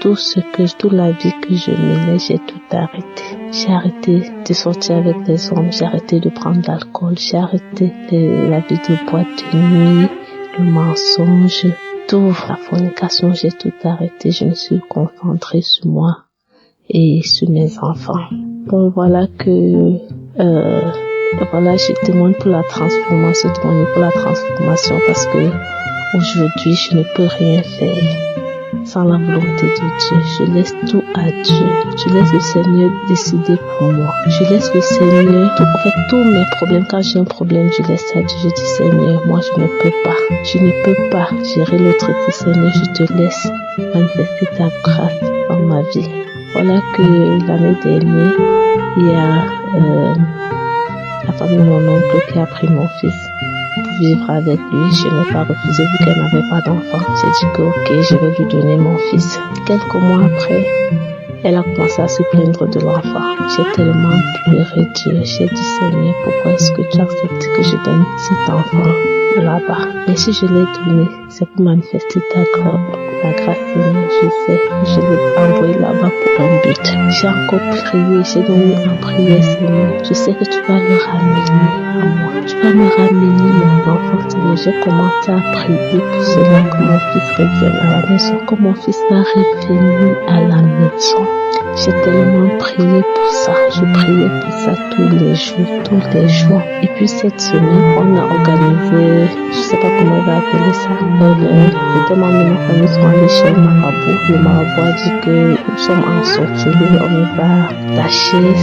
Speaker 3: Toute la vie que je menais, j'ai tout arrêté. J'ai arrêté de sortir avec les hommes, j'ai arrêté de prendre de l'alcool, j'ai arrêté la vie de boîte de nuit, le mensonge, tout, la fornication, j'ai tout arrêté. Je me suis concentrée sur moi et sur mes enfants. Bon, voilà que, je témoigne pour la transformation, parce que aujourd'hui, je ne peux rien faire sans la volonté de Dieu. Je laisse tout à Dieu. Je laisse le Seigneur décider pour moi. Je laisse le Seigneur, tous mes problèmes. Quand j'ai un problème, je laisse à Dieu. Je dis, Seigneur, moi, je ne peux pas gérer le truc. Seigneur, je te laisse manifester ta grâce dans ma vie. Voilà que l'année dernière, il y a la femme de mon oncle qui a pris mon fils pour vivre avec lui. Je n'ai pas refusé vu qu'elle n'avait pas d'enfant. J'ai dit que ok, je vais lui donner mon fils. Quelques mois après, elle a commencé à se plaindre de l'enfant. J'ai tellement pleuré Dieu. J'ai dit, Seigneur, pourquoi est-ce que tu acceptes que je donne cet enfant là-bas? Mais si je l'ai donné, c'est pour manifester ta grâce. La grâce, Seigneur, je sais. Je l'ai envoyé là-bas pour un but. J'ai encore prié, j'ai donné en prière, Seigneur. Je sais que tu vas le ramener à moi. Tu vas me ramener mon enfant, Seigneur. J'ai commencé à prier pour cela, que mon fils revienne à la maison, que mon fils va revenir à la maison. J'ai tellement prié pour ça. Je priais pour ça tous les jours. Et puis cette semaine, on a organisé, je sais pas comment on va appeler ça, c'était moi et ma famille sont allés chez le marabout. Le marabout a dit que nous sommes en sorcellerie, on ne va tâcher,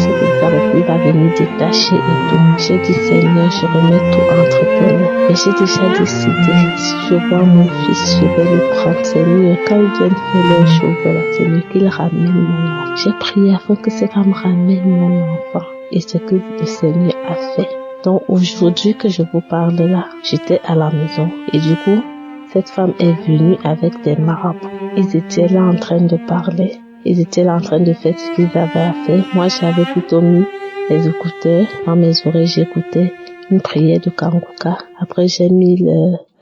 Speaker 3: il va venir détacher et tout. J'ai dit, Seigneur, je remets tout entre tes mains. Et j'ai déjà décidé, si je vois mon fils, je vais le prendre, Seigneur. Quand ils viennent faire leur chose, Seigneur, qu'il ramène mon enfant. J'ai prié afin que ces femmes ramènent mon enfant. Et ce que le Seigneur a fait. Donc aujourd'hui que je vous parle là, j'étais à la maison. Et du coup, cette femme est venue avec des marabouts. Ils étaient là en train de parler. Ils étaient là en train de faire ce qu'ils avaient à faire. Moi, j'avais plutôt mis les écouteurs dans mes oreilles. J'écoutais une prière de Kanguka. Après, j'ai mis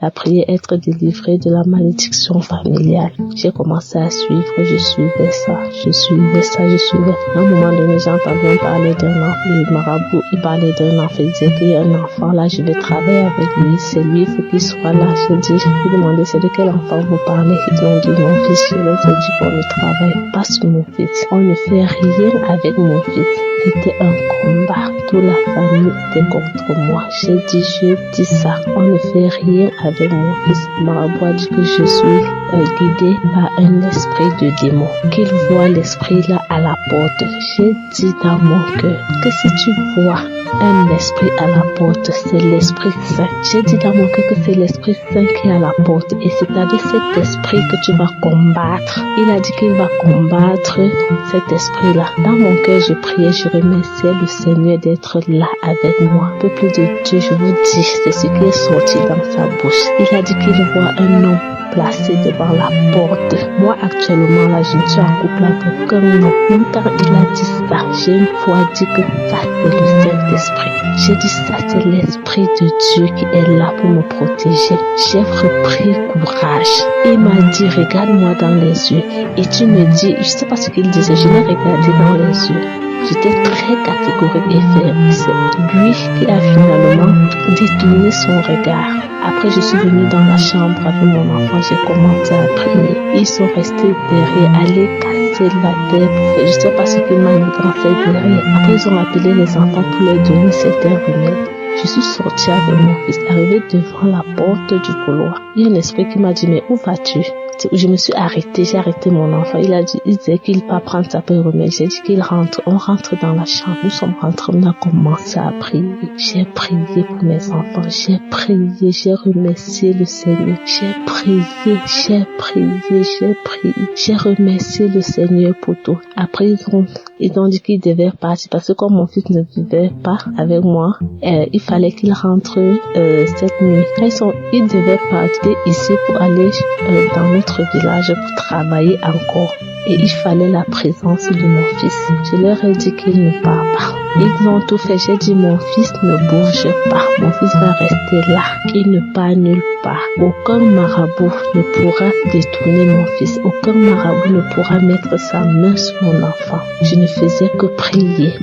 Speaker 3: la prière être délivrée de la malédiction familiale. J'ai commencé à suivre, je suivais ça. À un moment donné, j'ai entendu parler d'un enfant. Le marabout, il parlait d'un enfant. Il disait qu'il y a un enfant là, je vais travailler avec lui. C'est lui, il faut qu'il soit là. J'ai demandé, c'est de quel enfant vous parlez? Ils ont dit, mon fils. Je leur ai dit qu'on ne travaille pas sur mon fils. On ne fait rien avec mon fils. C'était un combat. Toute la famille était contre moi. J'ai dit ça. On ne fait rien avec mon fils. Le marabout a dit que je suis guidé par un esprit de démon, qu'il voit l'esprit là à la porte. J'ai dit dans mon cœur que si tu vois un esprit à la porte, c'est l'Esprit Saint. J'ai dit dans mon cœur que c'est l'Esprit Saint qui est à la porte et c'est avec cet esprit que tu vas combattre. Il a dit qu'il va combattre cet esprit-là. Dans mon cœur, je priais, je remerciais le Seigneur d'être là avec moi. Peuple de Dieu, je vous dis, c'est ce qui est sorti dans sa bouche. Il a dit qu'il voit un homme placé devant la porte. Moi, actuellement, là, je ne suis en couple avec aucun homme. Même quand il a dit ça, j'ai une fois dit que ça, c'est le Saint-Esprit. J'ai dit ça, c'est l'Esprit de Dieu qui est là pour me protéger. J'ai repris courage. Il m'a dit, regarde-moi dans les yeux. Et tu me dis, je ne sais pas ce qu'il disait, je l'ai regardé dans les yeux. J'étais très catégorique et ferme. C'est lui qui a finalement détourné son regard. Après, je suis venue dans la chambre avec mon enfant, j'ai commencé à prier. Ils sont restés derrière, aller casser la terre pour faire. Je ne sais pas ce qu'ils m'ont mis dans cette derrière. Après, ils ont appelé les enfants pour leur donner certains remèdes. Je suis sortie avec mon fils, arrivé devant la porte du couloir. Il y a un esprit qui m'a dit, mais où vas-tu? Je me suis arrêtée, j'ai arrêté mon enfant. Il disait qu'il va prendre sa peur remède. J'ai dit qu'il rentre. On rentre dans la chambre. Nous sommes rentrés, on a commencé à prier. J'ai prié pour mes enfants. J'ai prié, j'ai remercié le Seigneur. J'ai prié. J'ai remercié le Seigneur pour tout. Après, ils ont dit qu'ils devaient partir parce que comme mon fils ne vivait pas avec moi, il fallait qu'il rentre cette nuit. Quand ils devaient partir ici pour aller dans notre village pour travailler encore. Et il fallait la présence de mon fils. Je leur ai dit qu'il ne part pas. Ils ont tout fait. J'ai dit mon fils ne bouge pas. Mon fils va rester là. Il ne part nulle part. Aucun marabout ne pourra détourner mon fils. Aucun marabout ne pourra mettre sa main sur mon enfant. Je ne faisais que prier.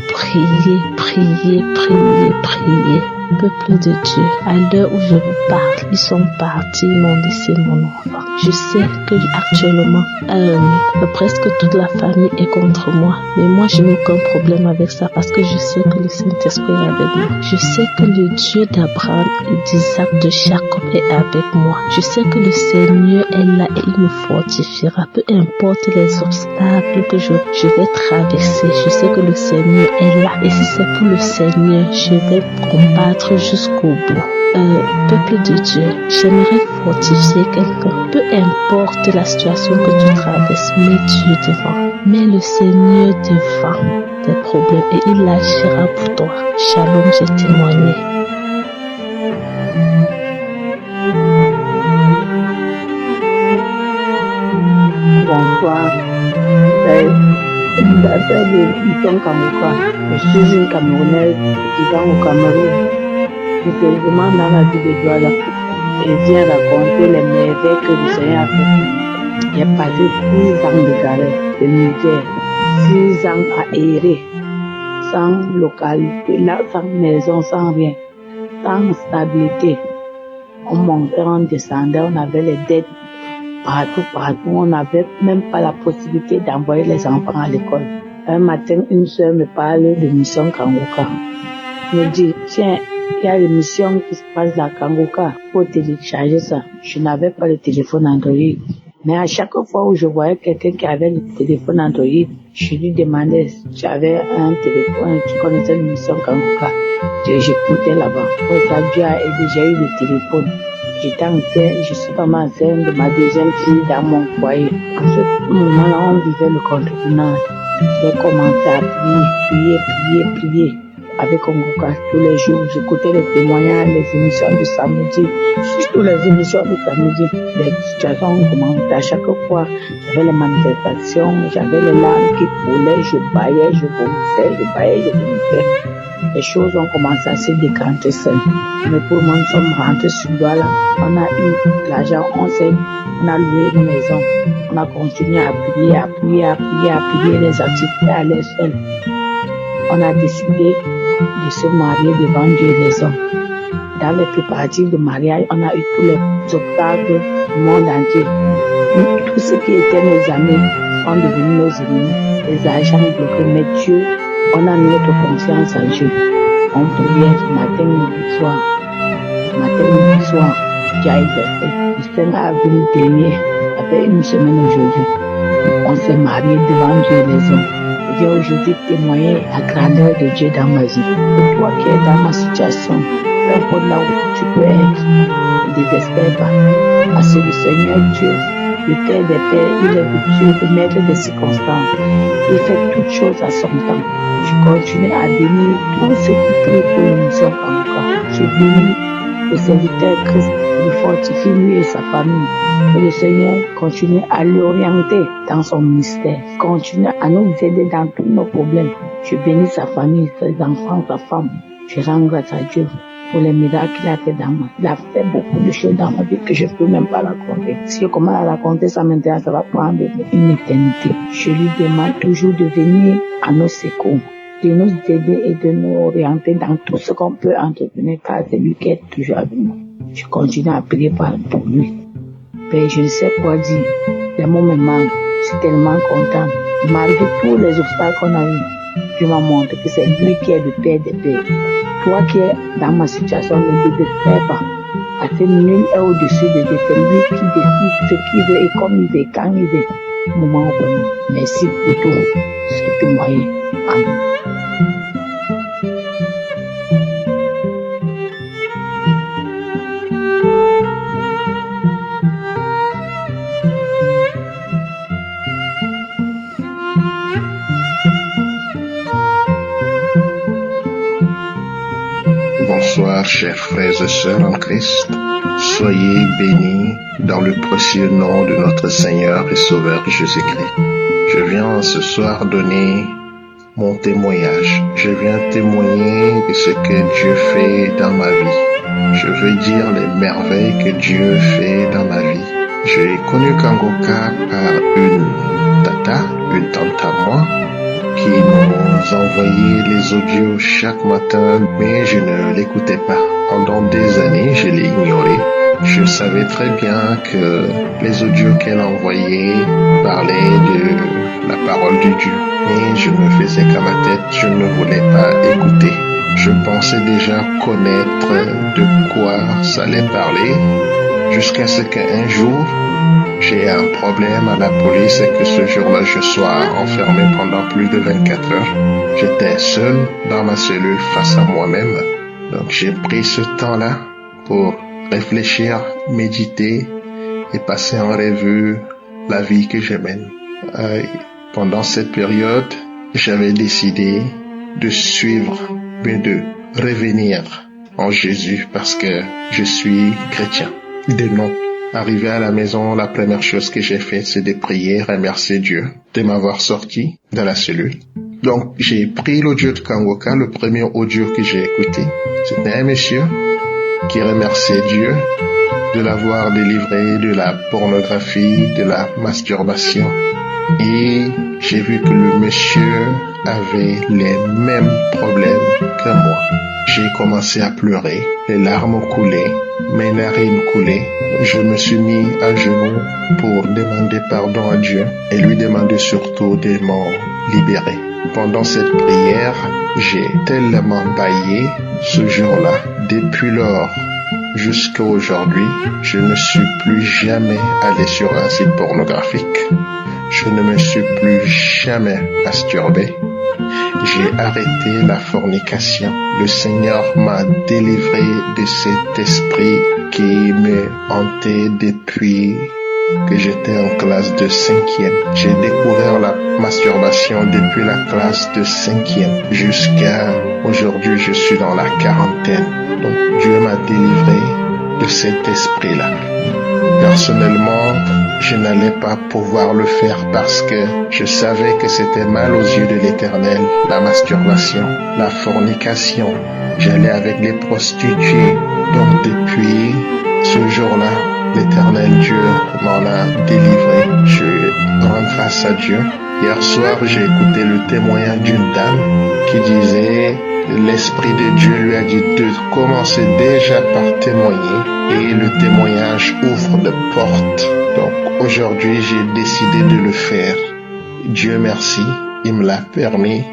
Speaker 3: Peuple de Dieu, à l'heure où je vous parle, ils sont partis, ils m'ont laissé mon enfant. Je sais que actuellement, presque toute la famille est contre moi, mais moi je n'ai aucun problème avec ça parce que je sais que le Saint-Esprit est avec moi. Je sais que le Dieu d'Abraham et d'Isaac, de Jacob est avec moi. Je sais que le Seigneur est là et il me fortifiera. Peu importe les obstacles que je vais traverser, je sais que le Seigneur est là. Et si c'est pour le Seigneur, je vais combattre jusqu'au bout. Peuple de Dieu, j'aimerais fortifier quelqu'un. Peu importe la situation que tu traverses, mets Dieu devant. Mets le Seigneur devant tes problèmes et il agira pour toi. Shalom, j'ai témoigné.
Speaker 10: Bonsoir. Je m'appelle Mission Kamouka. Je suis une Camerounaise vivant au Cameroun. Je demande dans la vie de Douala et viens raconter les merveilles que le Seigneur a fait. J'ai passé 6 ans de galère, de misère, 6 ans à errer, sans localité, là, sans maison, sans rien, sans stabilité. On montait, on descendait, on avait les dettes partout. On n'avait même pas la possibilité d'envoyer les enfants à l'école. Un matin, une soeur me parle de Mission Kangoka. Elle me dit, tiens, il y a une mission qui se passe à Kangoka, faut télécharger ça. Je n'avais pas le téléphone Android. Mais à chaque fois où je voyais quelqu'un qui avait le téléphone Android, je lui demandais si tu avais un téléphone, tu connaissais l'émission Kangoka. J'écoutais là-bas. Pour ça, Dieu a aidé, j'ai eu le téléphone. J'étais enceinte, je suis vraiment enceinte de ma deuxième fille dans mon foyer. En ce moment-là, on vivait le contre-finance. J'ai commencé à prier. Avec Kangoka tous les jours. J'écoutais les témoignages, les émissions de samedi, surtout les émissions de samedi. Les situations ont commencé à chaque fois. J'avais les manifestations, j'avais les larmes qui coulaient, je baillais, je vomissais. Les choses ont commencé à se décanter seules. Mais pour moi, nous sommes rentrés sur Douala. On a eu l'argent, on a loué une maison. On a continué à prier, les activités allaient seules. On a décidé de se marier devant Dieu et les hommes. Dans les préparatifs de mariage, on a eu tous les obstacles du monde entier. Tous ceux qui étaient nos amis sont devenus nos ennemis. Les agents bloqués, mais Dieu, on a mis notre confiance en Dieu. On priait matin, midi, soir. Dieu a exercé. Le 5 avril dernier, après une semaine aujourd'hui. On s'est mariés devant Dieu et les hommes. Je viens aujourd'hui témoigner la grandeur de Dieu dans ma vie. Et toi qui es dans ma situation, peu importe là où tu peux être, ne désespère pas. Parce que le Seigneur Dieu, le Père des Pères, il est le Dieu, le Maître des circonstances. Il fait toutes choses à son temps. Je continue à bénir tous ceux qui prient pour l'émission Kanguka. Je bénis le serviteur Christ, le fortifie lui et sa famille. Et le Seigneur continue à l'orienter dans son ministère. Continue à nous aider dans tous nos problèmes. Je bénis sa famille, ses enfants, sa femme. Je rends grâce à Dieu pour les miracles qu'il a fait dans moi. Il a fait beaucoup de choses dans ma vie que je ne peux même pas raconter. Si je commence à raconter ça maintenant, ça va prendre une éternité. Je lui demande toujours de venir à nos secours, de nous aider et de nous orienter dans tout ce qu'on peut entretenir, car c'est lui qui est toujours avec nous. Je continue à prier pour lui. Mais je ne sais quoi dire. Les mots me manquent. Je suis tellement content. Malgré tous les obstacles qu'on a eus, Dieu m'a montré que c'est lui qui est le Père des Pères. Toi qui es dans ma situation, ne désespère pas. Parce que nul est au-dessus de Dieu. C'est lui qui décide ce qu'il veut et comme il veut, quand il veut. Moment venu. Merci pour tout. C'est témoigné. Amen.
Speaker 9: Bonsoir, chers frères et sœurs en Christ. Soyez bénis dans le précieux nom de notre Seigneur et Sauveur Jésus-Christ. Je viens ce soir donner mon témoignage. Je viens témoigner de ce que Dieu fait dans ma vie. Je veux dire les merveilles que Dieu fait dans ma vie. J'ai connu Kanguka par une tante à moi, qui nous envoyait les audios chaque matin, mais je ne l'écoutais pas. Pendant des années, je l'ai ignoré. Je savais très bien que les audios qu'elle envoyait parlaient de la parole de Dieu. Mais je me faisais qu'à ma tête, je ne voulais pas écouter. Je pensais déjà connaître de quoi ça allait parler, jusqu'à ce qu'un jour, j'ai un problème à la police et que ce jour-là, je sois enfermé pendant plus de 24 heures. J'étais seul dans ma cellule face à moi-même. Donc j'ai pris ce temps-là pour réfléchir, méditer et passer en revue la vie que je mène. Pendant cette période, j'avais décidé de suivre, mais de revenir en Jésus parce que je suis chrétien. De nom. Arrivé à la maison, la première chose que j'ai faite, c'est de prier, remercier Dieu de m'avoir sorti de la cellule. Donc, j'ai pris l'audio de Kanguka, le premier audio que j'ai écouté. C'était un monsieur qui remerciait Dieu de l'avoir délivré de la pornographie, de la masturbation. Et j'ai vu que le monsieur avait les mêmes problèmes que moi. J'ai commencé à pleurer, les larmes coulaient, mes narines coulaient. Je me suis mis à genoux pour demander pardon à Dieu et lui demander surtout de m'en libérer. Pendant cette prière, j'ai tellement baillé ce jour-là. Depuis lors jusqu'à aujourd'hui, je ne suis plus jamais allé sur un site pornographique. Je ne me suis plus jamais masturbé. J'ai arrêté la fornication. Le Seigneur m'a délivré de cet esprit qui me hantait depuis que j'étais en classe de 5e. J'ai découvert la masturbation depuis la classe de 5e. Jusqu'à aujourd'hui, je suis dans la quarantaine. Donc Dieu m'a délivré de cet esprit-là. Personnellement, je n'allais pas pouvoir le faire parce que je savais que c'était mal aux yeux de l'Éternel, la masturbation, la fornication. J'allais avec les prostituées. Donc depuis ce jour-là, l'Éternel Dieu m'en a délivré. Je rends grâce à Dieu. Hier soir, j'ai écouté le témoignage d'une dame qui disait l'Esprit de Dieu lui a dit de commencer déjà par témoigner et le témoignage ouvre des portes. Donc aujourd'hui, j'ai décidé de le faire. Dieu merci, il me l'a permis.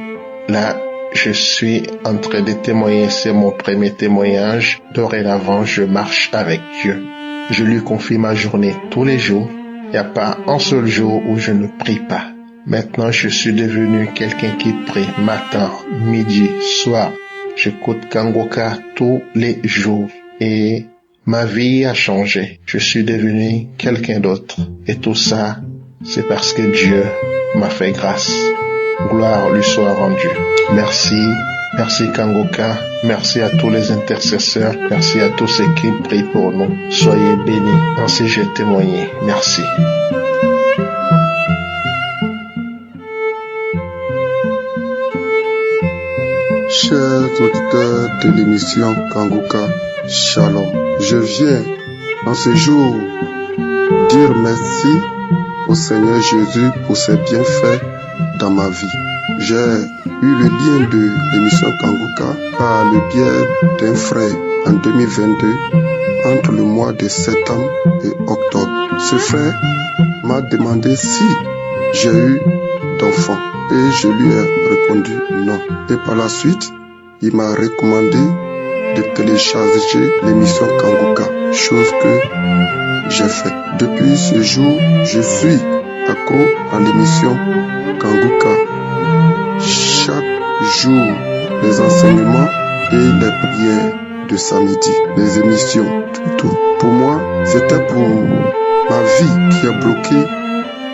Speaker 9: Là, je suis en train de témoigner, c'est mon premier témoignage. Dorénavant, je marche avec Dieu. Je lui confie ma journée tous les jours.
Speaker 8: n'y a pas un seul jour où je ne prie pas. Maintenant, je suis devenu quelqu'un qui prie matin, midi, soir. J'écoute Kangoka tous les jours et ma vie a changé. Je suis devenu quelqu'un d'autre. Et tout ça, c'est parce que Dieu m'a fait grâce. Gloire lui soit rendue. Merci. Merci Kangoka. Merci à tous les intercesseurs. Merci à tous ceux qui prient pour nous. Soyez bénis. Ainsi j'ai témoigné. Merci.
Speaker 11: Chers auditeurs de l'émission Kangoka, Shalom. Je viens en ce jour dire merci au Seigneur Jésus pour ses bienfaits dans ma vie. J'ai eu le lien de l'émission Kangoka par le biais d'un frère en 2022 entre le mois de septembre et octobre. Ce frère m'a demandé si j'ai eu d'enfants et je lui ai répondu non. Et par la suite, il m'a recommandé de télécharger l'émission Kangoka, chose que j'ai fait. Depuis ce jour, je suis accro à l'émission Kangoka. Chaque jour, les enseignements et les prières de samedi, les émissions, tout. Pour moi, c'était pour ma vie qui est bloquée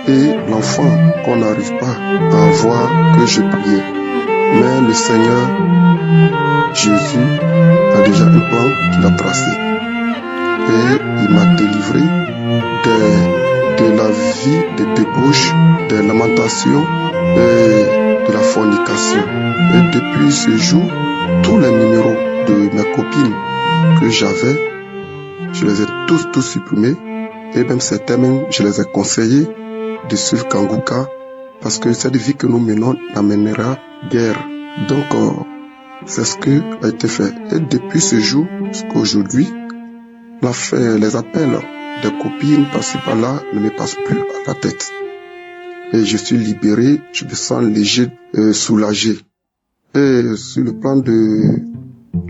Speaker 11: et l'enfant qu'on n'arrive pas à avoir que je priais. Mais le Seigneur Jésus a déjà un plan qu'il a tracé. Et il m'a délivré de la vie de débauche, des lamentations et de la fornication. Et depuis ce jour, tous les numéros de mes copines que j'avais, je les ai tous supprimés. Et même certains, je les ai conseillés de suivre Kangoka parce que cette vie que nous menons n'amènera guère. Donc, c'est ce qui a été fait. Et depuis ce jour jusqu'à aujourd'hui, les appels des copines par-ci par-là ne me passent plus à la tête. Et je suis libéré, je me sens léger, soulagé. Et sur le plan de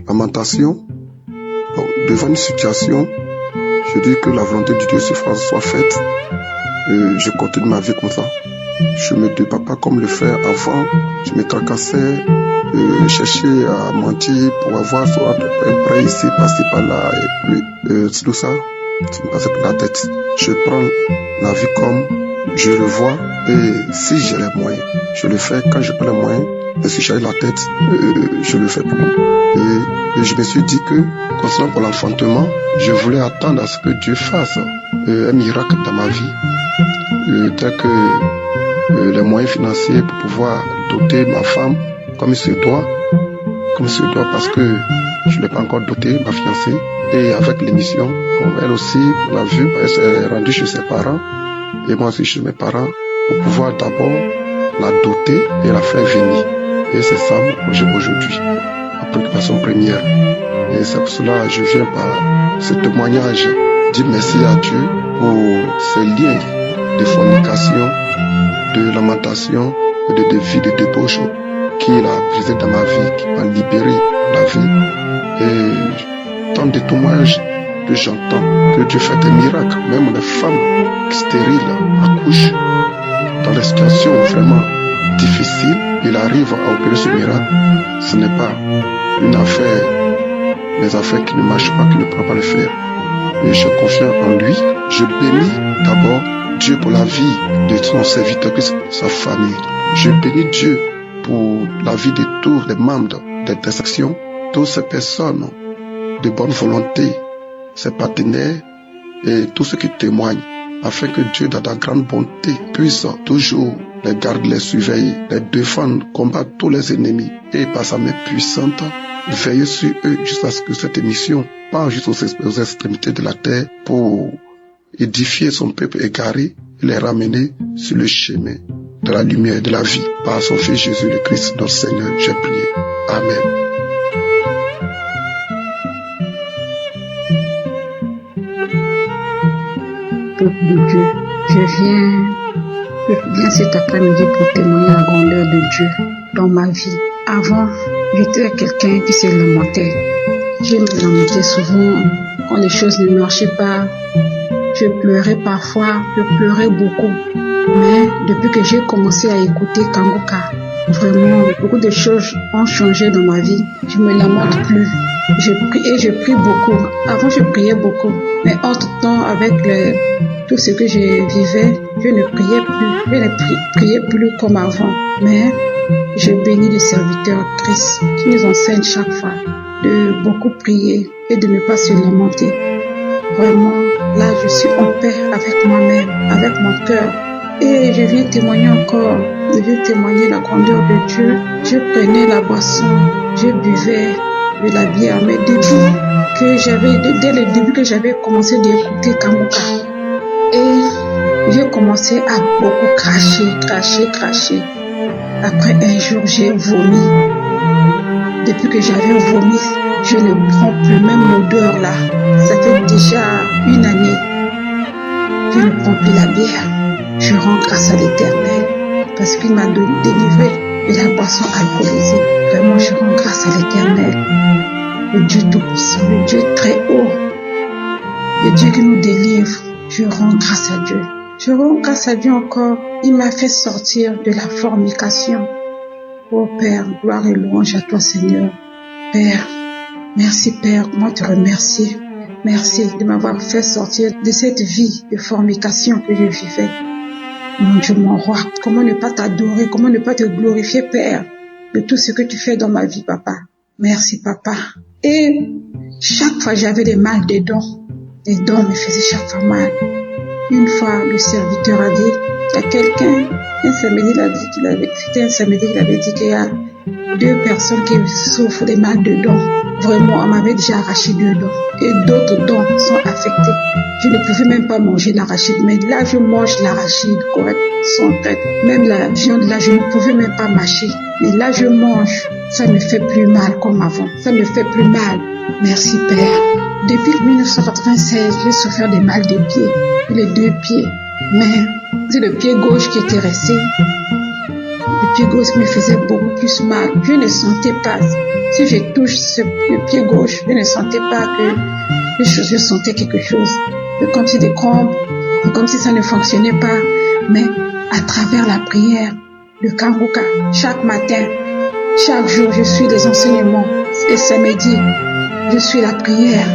Speaker 11: lamentation, devant une situation, je dis que la volonté de Dieu soit faite. Je continue ma vie comme ça. Je me débats pas comme le faire avant. Je me tracassais, cherchais à mentir pour avoir soit un prêt ici, passer par là, et puis tout ça, ça me passait par la tête. Je prends la vie comme je le vois, et si j'ai les moyens, je le fais quand j'ai pas les moyens. Et si j'ai la tête, je le fais pour et je me suis dit que, concernant pour l'enfantement, je voulais attendre à ce que Dieu fasse un miracle dans ma vie, tel que les moyens financiers pour pouvoir doter ma femme comme il se doit, parce que je ne l'ai pas encore doté, ma fiancée. Et avec l'émission, elle aussi, on a vu, elle s'est rendue chez ses parents, et moi aussi chez mes parents, pour pouvoir d'abord la doter et la faire venir. Et c'est ça mon projet aujourd'hui, ma préoccupation première. Et c'est pour cela que je viens par ce témoignage, dire merci à Dieu pour ces liens de fornication, de lamentation et de vie de débauche qu'il a brisé dans ma vie, qui m'a libéré de la vie. Et tant de témoignages que j'entends, que Dieu fait des miracles, même les femmes stériles accouchent dans des situations vraiment difficiles, il arrive à opérer ce miracle. Ce n'est pas une affaire, des affaires qui ne marchent pas, qui ne pourra pas le faire. Et je confie en lui. Je bénis d'abord Dieu pour la vie de son serviteur, sa famille. Je bénis Dieu pour la vie de tous les membres d'intersection, toutes ces personnes de bonne volonté, ses partenaires et tous ceux qui témoignent, afin que Dieu, dans la grande bonté, puisse toujours les garder, les surveiller, les défendre, combattre tous les ennemis et par sa main puissante, veiller sur eux jusqu'à ce que cette émission parte jusqu'aux extrémités de la terre pour édifier son peuple égaré et les ramener sur le chemin de la lumière et de la vie. Par son Fils Jésus le Christ, notre Seigneur, j'ai prié. Amen.
Speaker 10: Peuple de Dieu, je viens cet après-midi pour témoigner la grandeur de Dieu dans ma vie. Avant, j'étais quelqu'un qui se lamentait. Je me lamentais souvent quand les choses ne marchaient pas.
Speaker 3: Je pleurais parfois, je pleurais beaucoup. Mais depuis que j'ai commencé à écouter Kanguka, vraiment, beaucoup de choses ont changé dans ma vie. Je me lamente plus. Je prie beaucoup. Avant, je priais beaucoup. Mais entre-temps, avec tout ce que je vivais, je ne priais plus. Je ne priais plus comme avant. Mais je bénis le serviteur Christ qui nous enseigne chaque fois de beaucoup prier et de ne pas se lamenter. Vraiment, là, je suis en paix avec moi-même, avec mon cœur. Et je viens témoigner encore, je viens témoigner la grandeur de Dieu. Je prenais la boisson, je buvais de la bière, mais dès le début que j'avais commencé d'écouter Kanguka, et j'ai commencé à beaucoup cracher. Après un jour, j'ai vomi. Depuis que j'avais vomi, je ne prends plus même l'odeur là. Ça fait déjà 1 année. Je ne prends plus la bière. Je rends grâce à l'Éternel parce qu'il m'a délivré de la boisson alcoolisée. Vraiment, je rends grâce à l'Éternel, le Dieu Tout-Puissant, le Dieu très haut, le Dieu qui nous délivre. Je rends grâce à Dieu. Je rends grâce à Dieu encore. Il m'a fait sortir de la fornication. Oh Père, gloire et louange à toi Seigneur. Père, merci Père, moi te remercie. Merci de m'avoir fait sortir de cette vie de fornication que je vivais. Mon Dieu, mon roi, comment ne pas t'adorer, comment ne pas te glorifier, Père, de tout ce que tu fais dans ma vie, Papa. Merci, Papa. Et chaque fois, j'avais des mal des dents. Les dents me faisaient chaque fois mal. Une fois, le serviteur a dit, il y a quelqu'un, un samedi, c'était un samedi, il avait dit qu'il y a 2 personnes qui souffrent des mal de dents. Vraiment, on m'avait déjà arraché 2 dents. Et d'autres dents sont affectées. Je ne pouvais même pas manger l'arachide. Mais là, je mange l'arachide correct, sans tête. Même la viande, là, je ne pouvais même pas mâcher. Mais là, je mange. Ça me fait plus mal comme avant. Ça me fait plus mal. Merci, Père. Depuis 1996, j'ai souffert des mal des pieds. Les 2 pieds. Mais c'est le pied gauche qui était resté. Le pied gauche me faisait beaucoup plus mal. Je ne sentais pas. Si je touche le pied gauche, je ne sentais pas que je sentais quelque chose. C'est comme si des crampes, c'est comme si ça ne fonctionnait pas. Mais à travers la prière de Kanguka, chaque matin, chaque jour, je suis les enseignements. Et samedi, je suis la prière.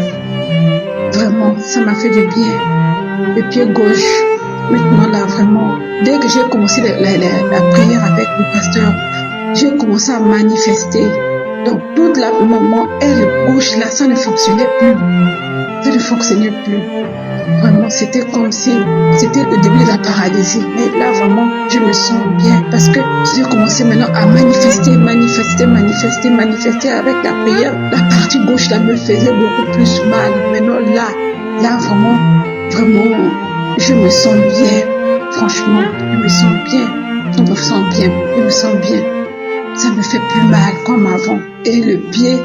Speaker 3: Vraiment, ça m'a fait du bien. Le pied gauche, maintenant là, vraiment, dès que j'ai commencé la prière avec le pasteur, j'ai commencé à manifester. Donc, toute la moment, aile gauche, là, ça ne fonctionnait plus. Ça ne fonctionnait plus. Vraiment, c'était comme si c'était le début de la paralysie. Mais là, vraiment, je me sens bien parce que j'ai commencé maintenant à manifester avec la prière. La partie gauche, là, me faisait beaucoup plus mal. Maintenant, là, vraiment, je me sens bien. Franchement, je me sens bien. Ça me fait plus mal comme avant. Et le pied,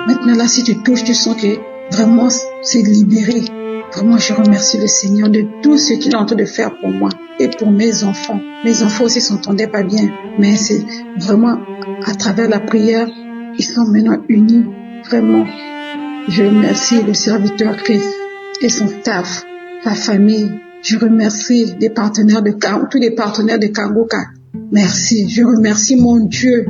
Speaker 3: maintenant là, si tu touches, tu sens que vraiment c'est libéré. Vraiment, je remercie le Seigneur de tout ce qu'il est en train de faire pour moi et pour mes enfants. Mes enfants aussi s'entendaient pas bien, mais c'est vraiment à travers la prière, ils sont maintenant unis. Vraiment, je remercie le serviteur Christ et son staff, sa famille. Je remercie les partenaires tous les partenaires de Kanguka. Merci. Je remercie mon Dieu,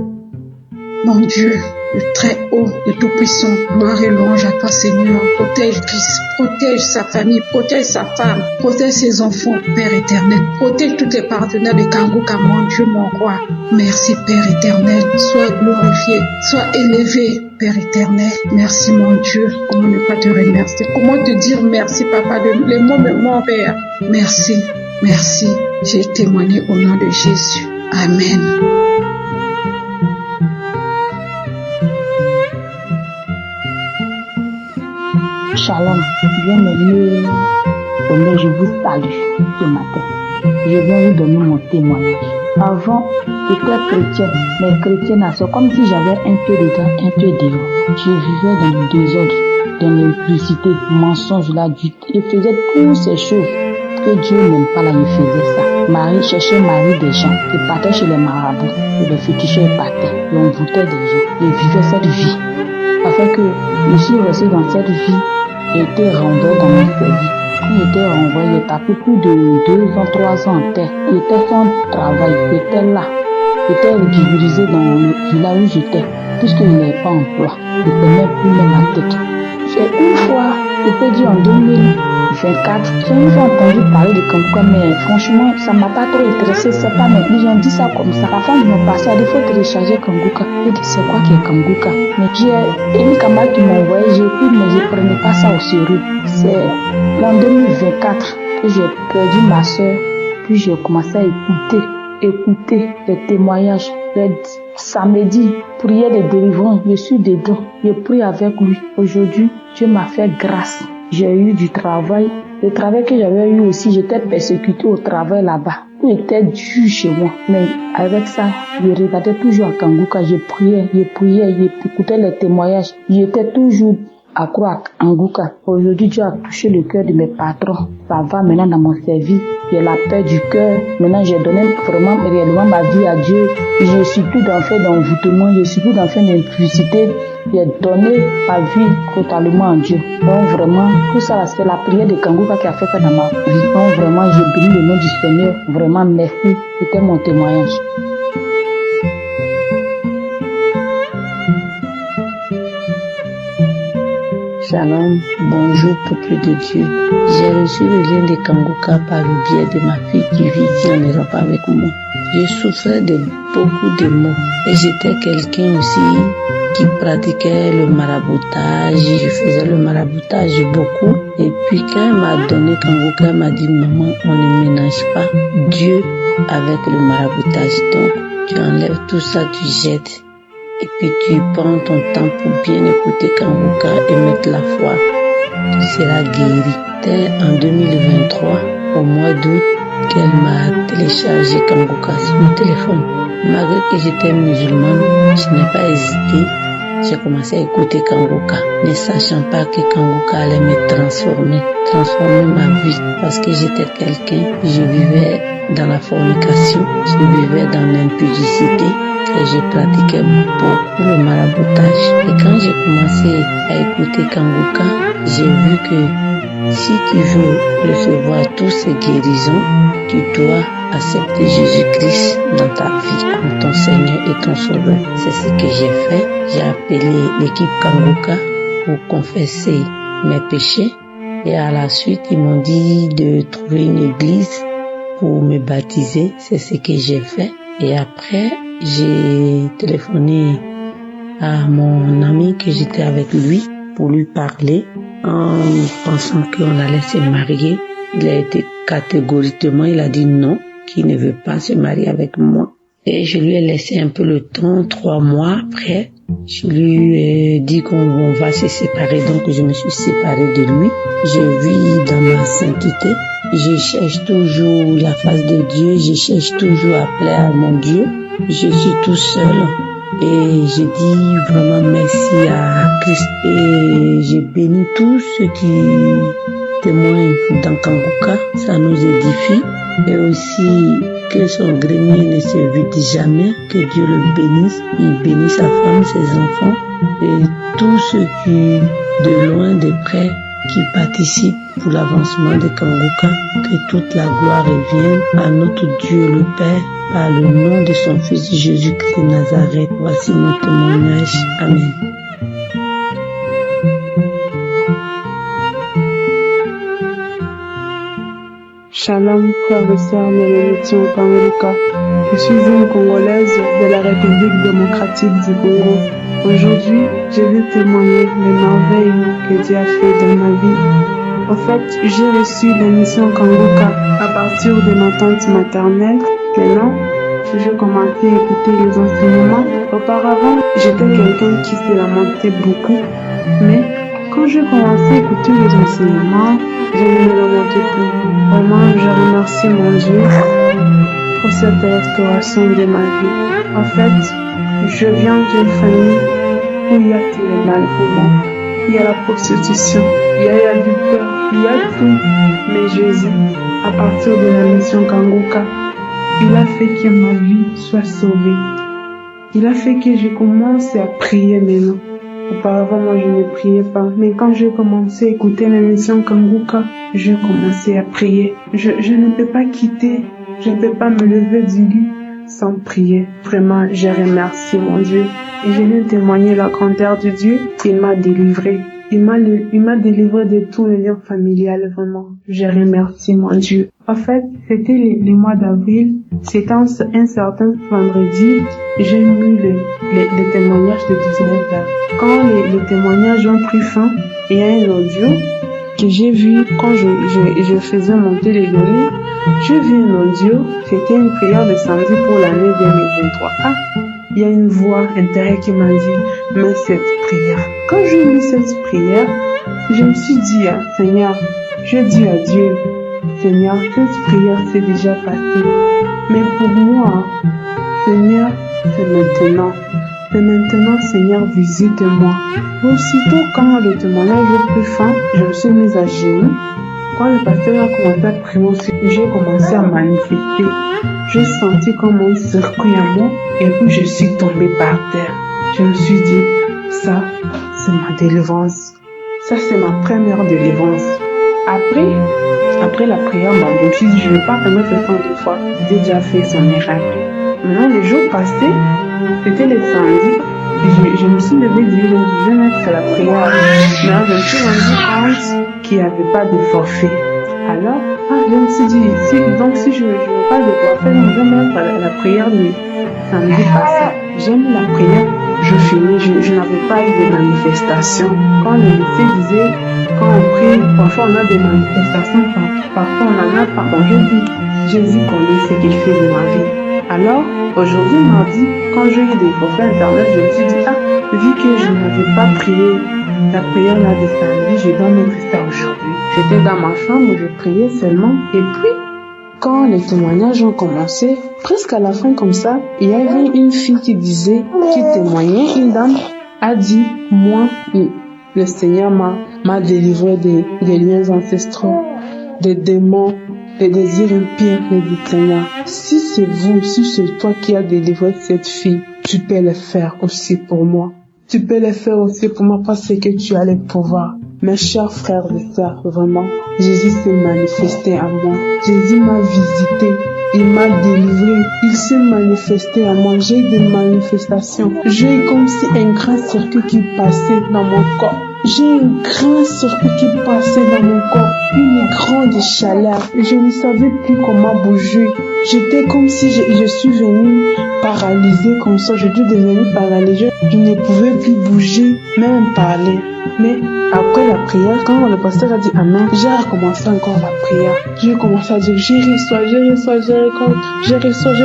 Speaker 3: le très haut, le tout-puissant. Gloire et louange à toi, Seigneur. Protège Christ, protège sa famille, protège sa femme, protège ses enfants, Père éternel. Protège tous les partenaires de Kanguka, mon Dieu, mon roi. Merci, Père éternel. Sois glorifié, sois élevé, Père éternel. Merci, mon Dieu. Comment ne pas te remercier? Comment te dire merci, Papa, les mots de mon Père. Merci. J'ai témoigné au nom de Jésus. Amen.
Speaker 10: Shalom, bien-aimé, je vous salue ce matin. Je viens vous donner mon témoignage. Avant, j'étais chrétienne, mais chrétienne, c'est comme si j'avais un pied dedans, un pied dehors. Je vivais dans le désordre, dans l'implicité, mensonge, l'adultère. Je faisais toutes ces choses que Dieu n'aime pas, là, il faisait ça. Marie cherchait Marie des gens, il partait chez les marabouts, et les féticheurs partaient, et on boutait des gens, et vivait cette vie. Afin que je suis resté dans cette vie, et été renversé dans ma vie.
Speaker 3: quand il était envoyé, il tapait plus de 2 ans, 3 ans en terre. Il était sans travail, il était là. Il était ridiculisé dans le village où j'étais, puisqu'il n'avait pas d'emploi. Il ne tenait plus même la tête. J'ai une fois, il peut dire en 2024, j'ai une fois entendu parler de Kanguka, mais franchement, ça ne m'a pas trop intéressé. C'est pas maintenant, ils ont dit ça comme ça. La femme m'a passé, il faut télécharger Kanguka. J'ai dit, c'est quoi qui est Kanguka? Mais j'ai une camarade qui m'a envoyé, j'ai pris, mais je ne prenais pas ça au sérieux. C'est en 2024 que j'ai perdu ma soeur, puis j'ai commencé à écouter les témoignages. Le samedi, prière de délivrance, je suis dedans, je prie avec lui. Aujourd'hui, Dieu m'a fait grâce. J'ai eu du travail. Le travail que j'avais eu aussi, j'étais persécutée au travail là-bas. Tout était dur chez moi. Mais avec ça, je regardais toujours à Kanguka, je priais, j'écoutais les témoignages. J'étais toujours accro à Kanguka. Aujourd'hui, Dieu a touché le cœur de mes patrons. Ça va maintenant dans mon service. J'ai la paix du cœur. Maintenant, j'ai donné vraiment, réellement ma vie à Dieu. Je suis plus dans fait d'envoûtement, je suis plus dans fait d'impudicité. J'ai donné ma vie totalement à Dieu. Donc vraiment, tout ça, c'est la prière de Kanguka qui a fait ça dans ma vie. Donc vraiment, je bénis le nom du Seigneur. Vraiment, merci. C'était mon témoignage. Shalom, bonjour peuple de Dieu. J'ai reçu le lien de Kanguka par le biais de ma fille qui vit ici en Europe avec moi. Je souffrais de beaucoup de maux et j'étais quelqu'un aussi qui pratiquait le maraboutage. Je faisais le maraboutage beaucoup. Et puis quand elle m'a donné Kanguka, elle m'a dit, maman, on ne ménage pas Dieu avec le maraboutage. Donc tu enlèves tout ça, tu jettes. Et puis tu prends ton temps pour bien écouter Kanguka et mettre la foi. Tu seras guéri. C'était en 2023, au mois d'août, qu'elle m'a téléchargé Kanguka sur mon téléphone. Malgré que j'étais musulmane, je n'ai pas hésité. J'ai commencé à écouter Kanguka, ne sachant pas que Kanguka allait me transformer ma vie. Parce que j'étais quelqu'un, je vivais dans la fornication, je vivais dans l'impudicité. Et je pratiquais beaucoup le maraboutage. Et quand j'ai commencé à écouter Kanguka, j'ai vu que si tu veux recevoir toutes ces guérisons, tu dois accepter Jésus-Christ dans ta vie comme ton Seigneur et ton Sauveur. C'est ce que j'ai fait. J'ai appelé l'équipe Kanguka pour confesser mes péchés. Et à la suite, ils m'ont dit de trouver une église pour me baptiser. C'est ce que j'ai fait. Et après, j'ai téléphoné à mon ami que j'étais avec lui pour lui parler en pensant qu'on allait se marier. Il a été catégoriquement, il a dit non, qu'il ne veut pas se marier avec moi. Et je lui ai laissé un peu le temps, 3 mois après. Je lui ai dit qu'on va se séparer, donc je me suis séparée de lui. Je vis dans ma sainteté. Je cherche toujours la face de Dieu, je cherche toujours à plaire à mon Dieu. Je suis tout seul et je dis vraiment merci à Christ et je bénis tous ceux qui témoignent dans Kanguka, ça nous édifie et aussi que son grenier ne se vide jamais, que Dieu le bénisse, il bénit sa femme, ses enfants et tous ceux qui, de loin, de près, qui participent pour l'avancement de Kanguka, que toute la gloire revienne à notre Dieu le Père, par le nom de son Fils Jésus-Christ de Nazareth. Voici mon témoignage. Amen.
Speaker 12: Shalom, frères et sœurs de l'émission Kanguka. Je suis une Congolaise de la République démocratique du Congo. Aujourd'hui, je vais témoigner les merveilles que Dieu a fait dans ma vie. En fait, j'ai reçu l'émission Kanguka à partir de ma tante maternelle. Maintenant, j'ai commencé à écouter les enseignements. Auparavant, j'étais quelqu'un qui se lamentait beaucoup. Mais quand j'ai commencé à écouter les enseignements, je ne me lamentais plus. Vraiment, je remercie mon Dieu pour cette restauration de ma vie. En fait, je viens d'une famille où il y a tous les malfaisances. Il y a la prostitution, il y a l'adultère, il y a tout. Mais Jésus, à partir de la mission Kanguka, il a fait que ma vie soit sauvée. Il a fait que je commence à prier maintenant. Auparavant, moi, je ne priais pas. Mais quand j'ai commencé à écouter l'émission Kanguka, j'ai commencé à prier. Je ne peux pas quitter, je ne peux pas me lever du lit sans prier. Vraiment, je remercie mon Dieu. Et je viens témoigner la grandeur de Dieu. Il m'a délivré. Il m'a délivré de tous les liens familiales, vraiment. Je remercie mon Dieu. En fait, c'était les mois d'avril. C'était un certain vendredi. J'ai mis les témoignages de 19h. Quand les témoignages ont pris fin, il y a un audio que j'ai vu quand je faisais monter les données. J'ai vu un audio. C'était une prière de samedi pour l'année 2023. Ah! Il y a une voix intérieure qui m'a dit, mais cette prière. Quand j'ai lu cette prière, je me suis dit, Seigneur, je dis à Dieu, Seigneur, cette prière s'est déjà passée. Mais pour moi, Seigneur, c'est maintenant. C'est maintenant, Seigneur, visite-moi. Aussitôt, quand le témoignage a pris fin, je me suis mise à genoux. Quand le pasteur a commencé à prier, j'ai commencé à manifester. J'ai senti comme un circuit à moi et puis je suis tombée par terre. Je me suis dit, ça, c'est ma délivrance. Ça, c'est ma première délivrance. Après la prière, je me suis dit, je ne vais pas remettre le temps deux fois. J'ai déjà fait son miracle. Maintenant, les jours passés, c'était les samedis. Je me suis levée, je vais mettre la prière. Mais je me suis rendu compte qu'il n'y avait pas de forfait. Alors, je me suis dit, si je ne veux pas de forfait, je vais mettre la prière du samedi passé. J'ai mis la prière, je finis, je n'avais pas eu de manifestation. Quand le lycée disait, quand on prie, parfois on a des manifestations, parfois on en a pas. Bon, je dis, Jésus connaît ce qu'il fait de ma vie. Alors, aujourd'hui, mardi, quand j'ai eu des forfaits internet, je me suis dit, vu que je n'avais pas prié la prière là de samedi, je dois mettre ça aujourd'hui. J'étais dans ma chambre, je priais seulement. Et puis, quand les témoignages ont commencé, presque à la fin comme ça, il y avait une fille qui témoignait, une dame a dit, moi, le Seigneur m'a délivré des liens ancestraux, des démons, des désirs impurs, les dit Seigneur. Si c'est vous, si c'est toi qui as délivré cette fille, tu peux le faire aussi pour moi. Tu peux le faire aussi pour moi parce que tu as le pouvoir. Mes chers frères et sœurs, vraiment, Jésus s'est manifesté à moi. Jésus m'a visité. Il m'a délivré. Il s'est manifesté à moi. J'ai eu des manifestations. J'ai eu comme si un grand circuit qui passait dans mon corps. J'ai un grand circuit qui passait dans mon corps. Une grande chaleur. Je ne savais plus comment bouger. J'étais comme si je suis venue paralysée comme ça. Je suis devenue paralysée. Je ne pouvais plus bouger, même parler. Mais après la prière, quand le pasteur a dit Amen, j'ai recommencé encore la prière. J'ai commencé à dire, j'ai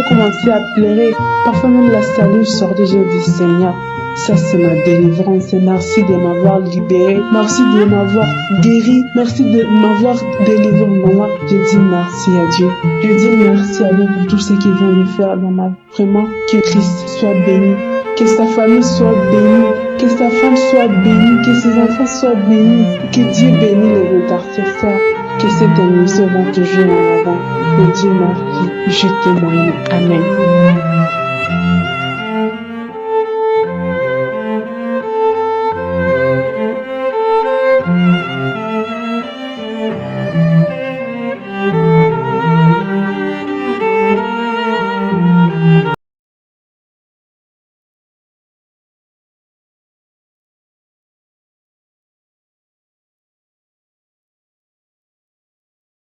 Speaker 12: commencé à pleurer. Parfois même la salive sortait, j'ai dit Seigneur, ça c'est ma délivrance. Merci de m'avoir libéré. Merci de m'avoir guéri. Merci de m'avoir délivré. Moi, je dis merci à Dieu. Je dis merci à Dieu pour tout ce qu'il vient de faire dans ma vie. Vraiment, que Christ soit béni. Que sa famille soit bénie, que sa femme soit bénie, que ses enfants soient bénis, que Dieu bénisse les intercesseurs, que cette émission va toujours en avant. Que Dieu merci, je témoigne. Amen.